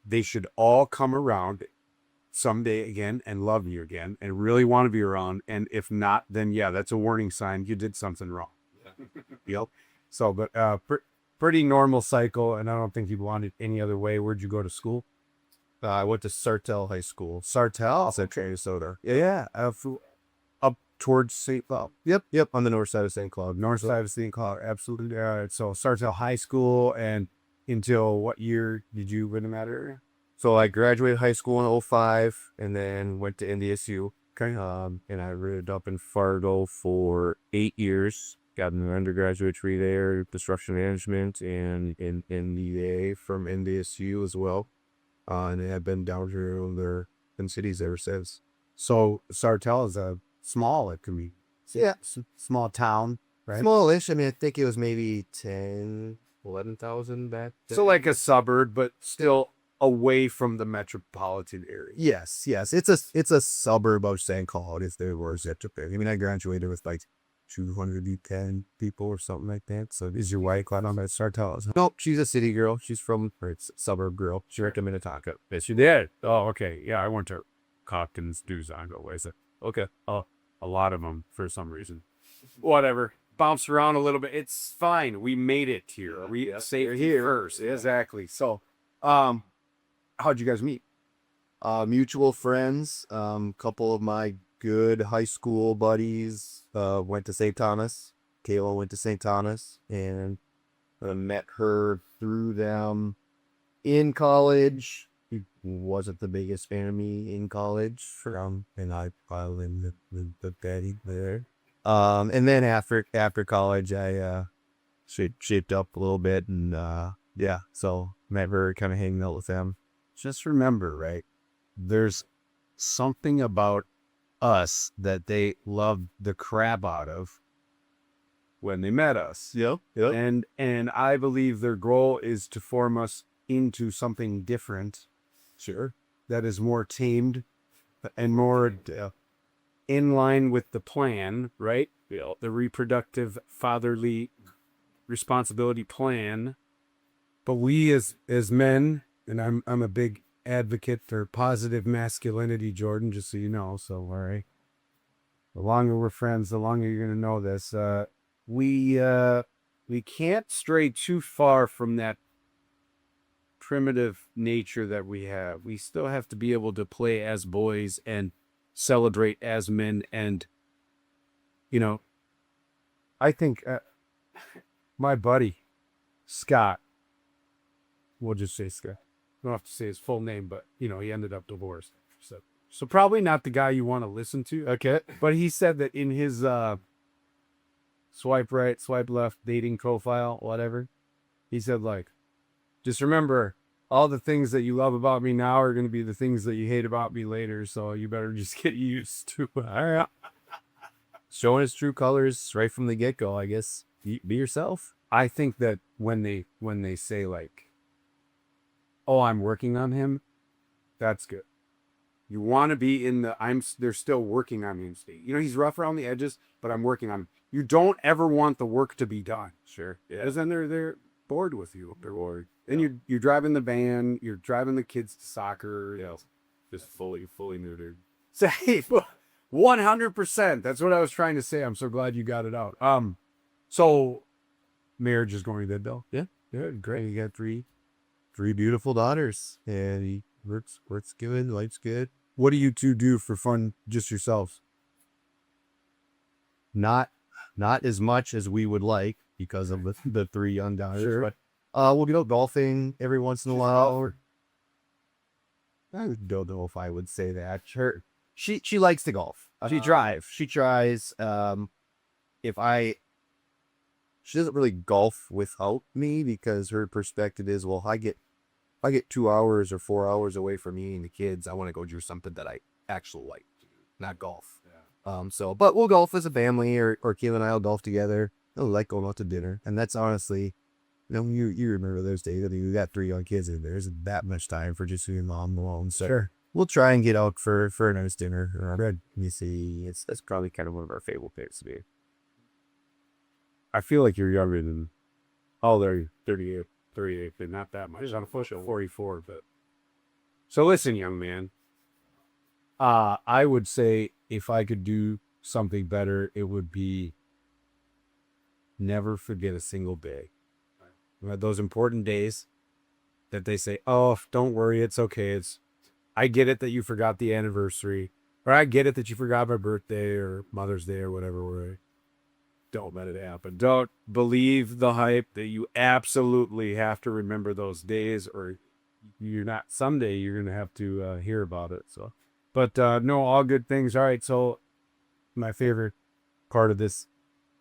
S4: they should all come around someday again and love you again and really want to be around. And if not, then yeah, that's a warning sign you did something wrong. Yeah. Yep. So, but pretty normal cycle, and I don't think you wanted any other way. Where'd you go to school?
S3: I went to Sartell High School.
S4: Sartell?
S3: It's in Minnesota.
S4: Yeah. Up towards St. Cloud.
S3: Yep, on the north side of St. Cloud.
S4: North side of St. Cloud, absolutely. So Sartell High School, and until what year did you live in that area?
S3: So I graduated high school in 05 and then went to NDSU.
S4: Okay.
S3: And I lived up in Fargo for 8 years. Got an undergraduate degree there, construction management, and in MBA from NDSU as well. And I've been down here there in cities ever since.
S4: So Sartell is a small, it can be.
S3: Yeah.
S4: Small town, right?
S3: Smallish. I mean, I think it was maybe 11,000 back then.
S4: So like a suburb, but still away from the metropolitan area.
S3: Yes. It's a suburb of St. Cloud, if there was such a thing. I mean, I graduated with like 210 people or something like that. So
S4: Is your wife glad on that Sartell?
S3: nope, she's a city girl. She's from, or it's a suburb girl. She went to Minnetonka.
S4: Yes, you did. Oh, okay. Yeah, I went to Cockton's Duzongo. Where's it?
S5: Okay.
S4: Oh, a lot of them for some reason. Whatever. Bounce around a little bit. It's fine. We made it here. We saved here first.
S3: Yeah.
S4: Exactly. So, how'd you guys meet?
S3: Mutual friends. Couple of my good high school buddies went to St. Thomas. Kayla went to St. Thomas, and met her through them in college. He wasn't the biggest fan of me in college, and I probably the daddy there. And then after college, I shaped up a little bit, and yeah, so met her, kind of hanging out with them.
S4: Just remember, right? There's something about us that they loved the crap out of when they met us.
S3: Yep.
S4: And I believe their goal is to form us into something different.
S3: Sure.
S4: That is more tamed and more in line with the plan, right?
S5: Yeah.
S4: The reproductive fatherly responsibility plan. But we as men, and I'm a big advocate for positive masculinity, Jordan, just so you know. So, all right. The longer we're friends, the longer you're going to know this. We can't stray too far from that primitive nature that we have. We still have to be able to play as boys and celebrate as men. And, you know, I think my buddy, Scott, we'll just say Scott. I don't have to say his full name, but, you know, he ended up divorced. So probably not the guy you want to listen to.
S3: Okay.
S4: But he said that in his swipe right, swipe left dating profile, whatever, he said, like, just remember, all the things that you love about me now are going to be the things that you hate about me later. So you better just get used to it. All right.
S3: Showing his true colors right from the get-go, I guess. Be yourself.
S4: I think that when they say, like, oh, I'm working on him, that's good. You want to be in they're still working on me state. You know, he's rough around the edges, but I'm working on him. You don't ever want the work to be done.
S5: Sure. Yeah.
S4: Because then bored with you. They're bored. And you're driving the van, you're driving the kids to soccer.
S5: Yeah. Just fully neutered.
S4: Say 100%. That's what I was trying to say. I'm so glad you got it out. So marriage is going good though.
S3: Yeah.
S4: Good, great.
S3: You got three beautiful daughters, and he works good, life's good.
S4: What do you two do for fun, just yourselves?
S3: Not as much as we would like because of the three young daughters,
S4: Sure.
S3: but we'll go golfing every once in a while. I don't know if I would say that. She likes to golf. She tries. She doesn't really golf without me because her perspective is, well, if I get 2 hours or 4 hours away from me and the kids, I want to go do something that I actually like, not golf. Yeah. But we'll golf as a family, or Kayla and I will golf together. I like going out to dinner, and that's honestly, you remember those days. I mean, you got 3 young kids in there. Isn't that much time for just you and mom alone? So
S4: Sure.
S3: we'll try and get out for a nice dinner. Let me see. That's probably kind of one of our favorite things to be.
S4: I feel like you're younger than, oh, they're 38, but not that much. On a push at 44, but. So listen, young man. I would say if I could do something better, it would be never forget a single day. Those important days that they say, oh, don't worry, it's okay. I get it that you forgot the anniversary, or I get it that you forgot my birthday or Mother's Day or whatever. Don't let it happen. Don't believe the hype that you absolutely have to remember those days, or someday you're going to have to hear about it. So, but no, all good things. All right. So my favorite part of this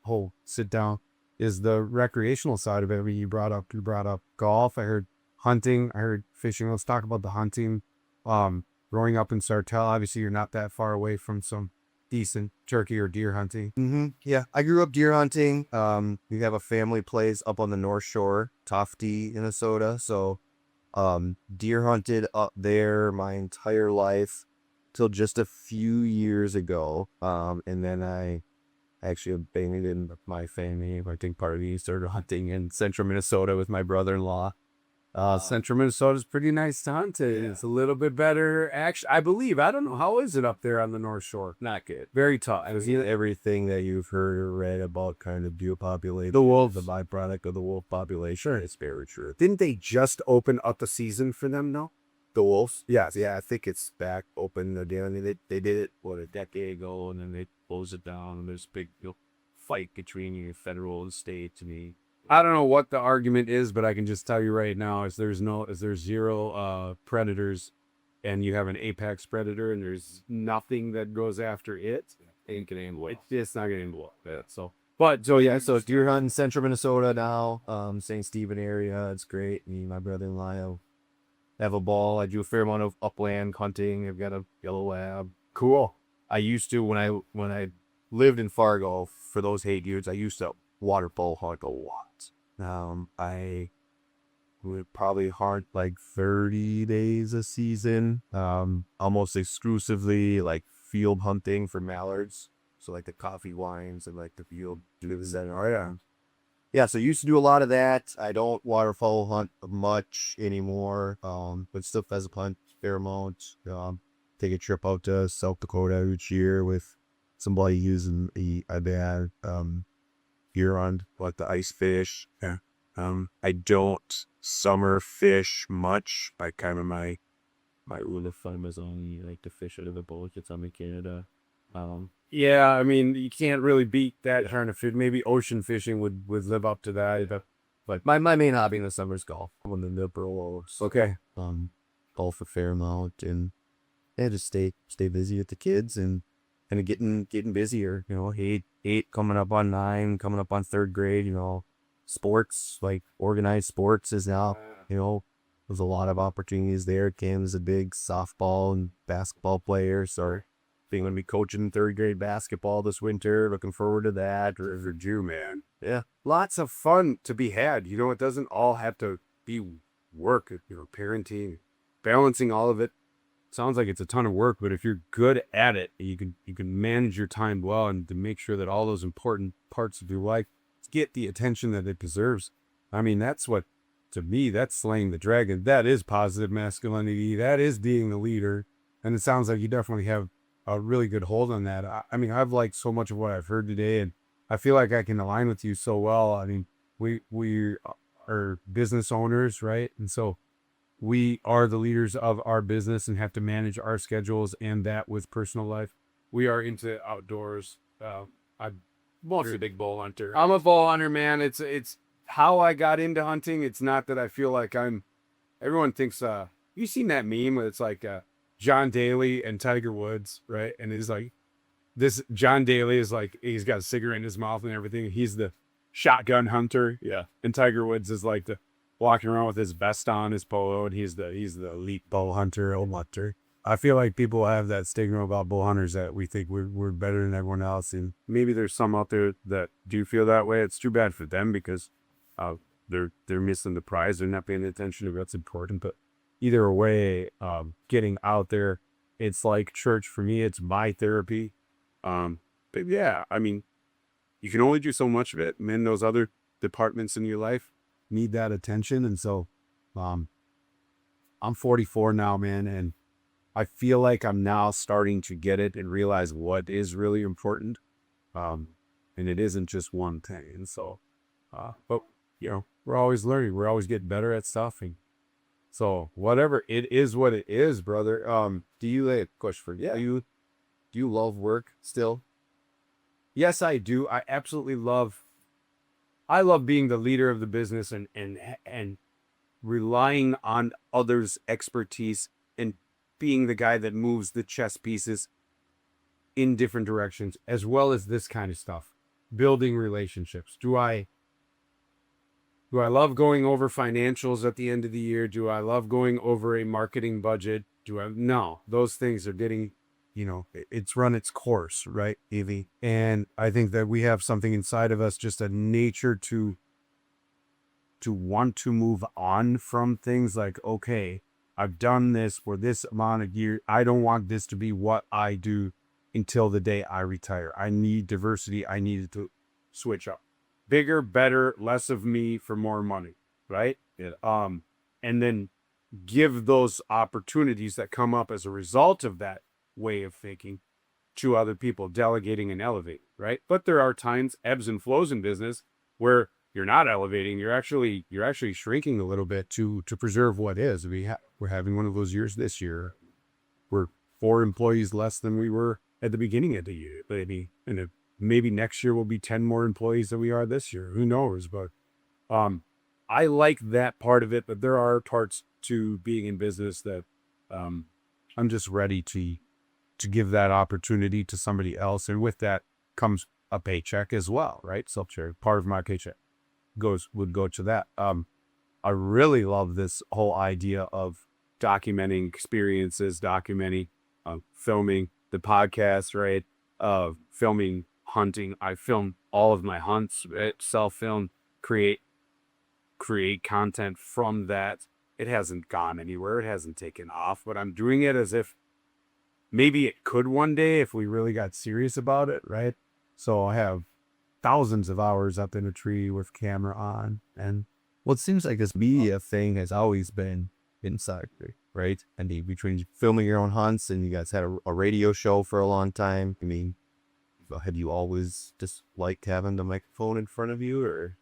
S4: whole sit down is the recreational side of it. I mean, you brought up golf. I heard hunting. I heard fishing. Let's talk about the hunting. Growing up in Sartell, obviously you're not that far away from some decent turkey or deer hunting.
S3: Mm-hmm. Yeah, I grew up deer hunting. We have a family place up on the North Shore, Tofty, Minnesota. So, deer hunted up there my entire life till just a few years ago. And then I actually abandoned my family. I think part of me started hunting in central Minnesota with my brother-in-law. Central Minnesota is pretty nice to hunt. It's a little bit better, actually. I believe. I don't know. How is it up there on the North Shore?
S4: Not good. Very tough.
S3: Everything that you've heard or read about kind of deer population.
S4: The wolves.
S3: The byproduct of the wolf population. It's very true.
S4: Didn't they just open up the season for them, though?
S3: The wolves?
S4: Yes.
S3: Yeah, I think it's back open again. They did it, a decade ago, and then they closed it down. And there's a big fight between federal and state, to me.
S4: I don't know what the argument is, but I can just tell you right now, is there's zero predators, and you have an apex predator, and there's nothing that goes after it.
S3: Ain't gonna handle it.
S4: It's not gonna handle it. So
S3: Deer hunting central Minnesota now, St. Stephen area. It's great. Me and my brother-in-law have a ball. I do a fair amount of upland hunting. I've got a yellow lab.
S4: cool.
S3: I used to, when I lived in Fargo, for those 8 years, I used to water polo hunt a lot. I would probably hunt like 30 days a season, almost exclusively like field hunting for mallards. So like the coffee wines and like the field lives that. Oh yeah. Yeah, so used to do a lot of that. I don't waterfowl hunt much anymore, but still pheasant hunt a fair amount. Take a trip out to South Dakota each year with somebody using a bad gear on like the ice fish.
S4: Yeah.
S3: I don't summer fish much. I kind of my rule of thumb is only like to fish out of the boat. It's in Canada.
S4: Yeah, I mean, you can't really beat that kind of fish. Maybe ocean fishing would live up to that.
S3: But my main hobby in the summer is golf. I'm on the Nipperlos.
S4: Okay.
S3: Golf a fair amount and just stay busy with the kids and getting busier. Eight coming up on 9, coming up on 3rd grade. Sports, like organized sports is now. There's a lot of opportunities there. Cam's a big softball and basketball player, so being going to be coaching 3rd grade basketball this winter. Looking forward to that.
S4: For you, man.
S3: Yeah.
S4: Lots of fun to be had. It doesn't all have to be work. Parenting, balancing all of it. Sounds like it's a ton of work, but if you're good at it, you can manage your time well and to make sure that all those important parts of your life get the attention that it deserves. I mean, that's what, to me, that's slaying the dragon. That is positive masculinity. That is being the leader. And it sounds like you definitely have a really good hold on that. I mean, I've liked so much of what I've heard today, and I feel like I can align with you so well. I mean, we are business owners, right? And so we are the leaders of our business and have to manage our schedules and that with personal life. We are into outdoors. I'm mostly a big bull hunter. I'm a bull hunter, man. It's how I got into hunting. It's not that I feel like everyone thinks, you seen that meme where it's like, John Daly and Tiger Woods, right? And it's like, this John Daly is like, he's got a cigarette in his mouth and everything. He's the shotgun hunter. Yeah. And Tiger Woods is like the walking around with his vest on, his polo, and he's the elite bull hunter, old hunter. I feel like people have that stigma about bull hunters that we think we're better than everyone else. And maybe there's some out there that do feel that way. It's too bad for them because they're missing the prize. They're not paying attention to what's important. But either way, getting out there, it's like church for me. It's my therapy. But yeah, I mean, you can only do so much of it. And then those other departments in your life need that attention. And so, I'm 44 now, man. And I feel like I'm now starting to get it and realize what is really important. And it isn't just one thing. And so, but you know, we're always learning. We're always getting better at stuff. And so whatever, it is what it is, brother.
S3: Do you like question for you?
S4: Yeah.
S3: Do you love work still?
S4: Yes, I do. I absolutely love being the leader of the business and relying on others' expertise and being the guy that moves the chess pieces in different directions, as well as this kind of stuff, building relationships. Do I love going over financials at the end of the year? Do I love going over a marketing budget? No, those things are getting, it's run its course, right, Evie? And I think that we have something inside of us, just a nature to want to move on from things like, okay, I've done this for this amount of years. I don't want this to be what I do until the day I retire. I need diversity. I need to switch up. Bigger, better, less of me for more money, right? Yeah. And then give those opportunities that come up as a result of that way of thinking to other people, delegating and elevating, right? But there are times, ebbs and flows in business, where you're not elevating, you're actually shrinking a little bit to preserve what is. We're having one of those years this year. We're 4 employees less than we were at the beginning of the year, maybe. And maybe next year we'll be 10 more employees than we are this year. Who knows? But I like that part of it, but there are parts to being in business that I'm just ready to give that opportunity to somebody else. And with that comes a paycheck as well, right? So part of my paycheck would go to that. I really love this whole idea of documenting experiences, documenting, filming the podcast, right? Filming hunting. I film all of my hunts, self-film, create content from that. It hasn't gone anywhere. It hasn't taken off, but I'm doing it as if maybe it could one day if we really got serious about it, right? So I have thousands of hours up in a tree with camera on. And
S3: Well, it seems like this media thing has always been inside, right? And between filming your own hunts and you guys had a radio show for a long time. I mean, have you always just liked having the microphone in front of you, or?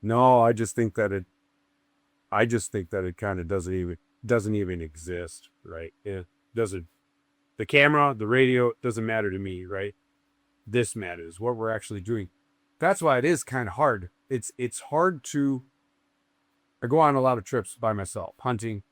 S4: no, I just think that it kind of doesn't even exist, right? It doesn't. The camera, the radio, doesn't matter to me, right? This matters, what we're actually doing. That's why it is kind of hard. It's hard to. I go on a lot of trips by myself, hunting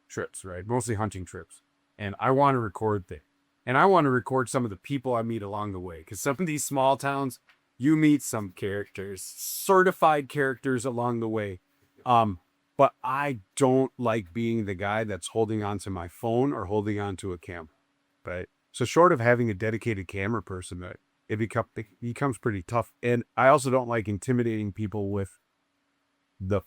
S4: trips, right? Mostly hunting trips. And I want to record things. And I want to record some of the people I meet along the way. Because some of these small towns, you meet some characters, certified characters along the way. But I don't like being the guy that's holding onto my phone or holding onto a camera, right? So short of having a dedicated camera person, it becomes pretty tough. And I also don't like intimidating people with the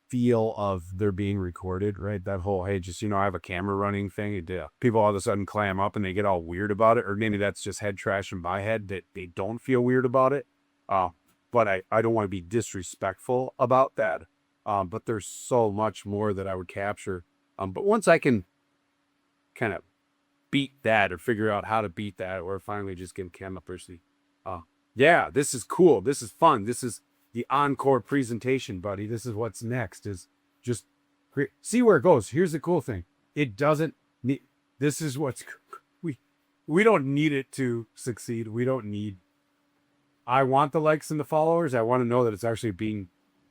S4: feel of they're being recorded, right? That whole, hey, just, I have a camera running thing. People all of a sudden clam up and they get all weird about it. Or maybe that's just head trash in my head that they don't feel weird about it. but I don't want to be disrespectful about that. But there's so much more that I would capture. But once I can kind of beat that or figure out how to beat that, or finally just get campers, yeah, this is cool. This is fun. This is the encore presentation, buddy. This is what's next, is just see where it goes. Here's the cool thing. It doesn't need, this is what's, we don't need it to succeed. We don't need, I want the likes and the followers. I want to know that it's actually being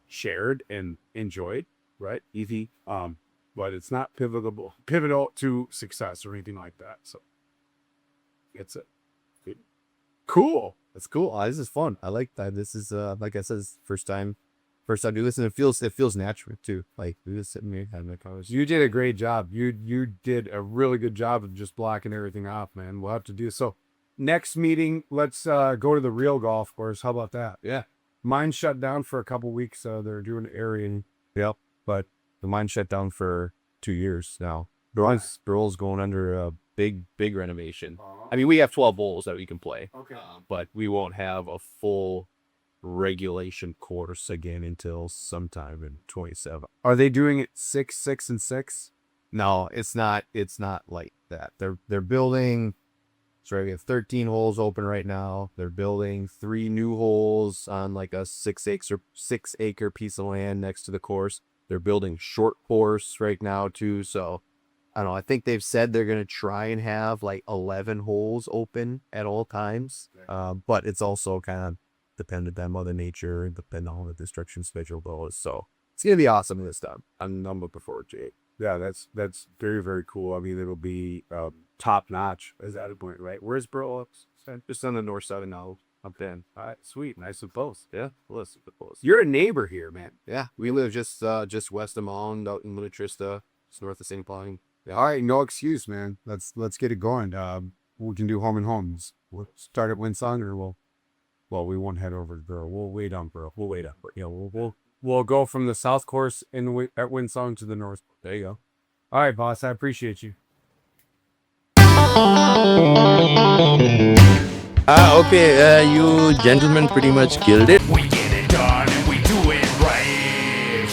S4: shared and enjoyed, right? Easy. But it's not pivotal to success or anything like that. So it's it. Cool.
S3: That's cool. This is fun. I like that. This is like I said, first time doing this, and it feels natural too. Like we just sitting here having a conversation.
S4: You did a great job. You did a really good job of just blocking everything off, man. We'll have to do so. Next meeting, let's go to the real golf course. How about that?
S3: Yeah.
S4: Mine shut down for a couple weeks. They're doing area.
S3: Yep. But the mine shut down for 2 years now. Burl's going under a big renovation. I mean, we have 12 holes that we can play.
S4: Okay.
S3: But we won't have a full regulation course again until sometime in 27.
S4: Are they doing it 6, 6, and 6?
S3: No, it's not like that. They're building, sorry, we have 13 holes open right now. They're building 3 new holes on like a 6 acre piece of land next to the course. They're building short course right now too. So I don't know. I think they've said they're going to try and have like 11 holes open at all times. But it's also kind of dependent on Mother Nature and depending on the destruction schedule goes. So it's going to be awesome this time. I'm looking forward to it.
S4: Yeah, that's very, very cool. I mean, it'll be top notch. Is that a point, right? Where's Burl?
S3: Just on the north side of now. Up then.
S4: All right, sweet. Nice and close.
S3: Yeah, close.
S4: You're a neighbor here, man.
S3: Yeah, we live just west of Mound, out in Little Trista, just north of St. Paul.
S4: Yeah, all right, no excuse, man. Let's get it going. We can do home and homes. We'll start at Winsong, or we won't head over to Burl. We'll wait on Burl. We'll wait up. Yeah, we'll go from the south course at Winsong to the north.
S3: There you go.
S4: All right, boss. I appreciate you.
S6: Okay, you gentlemen pretty much killed it.
S1: We get it done and we do it right.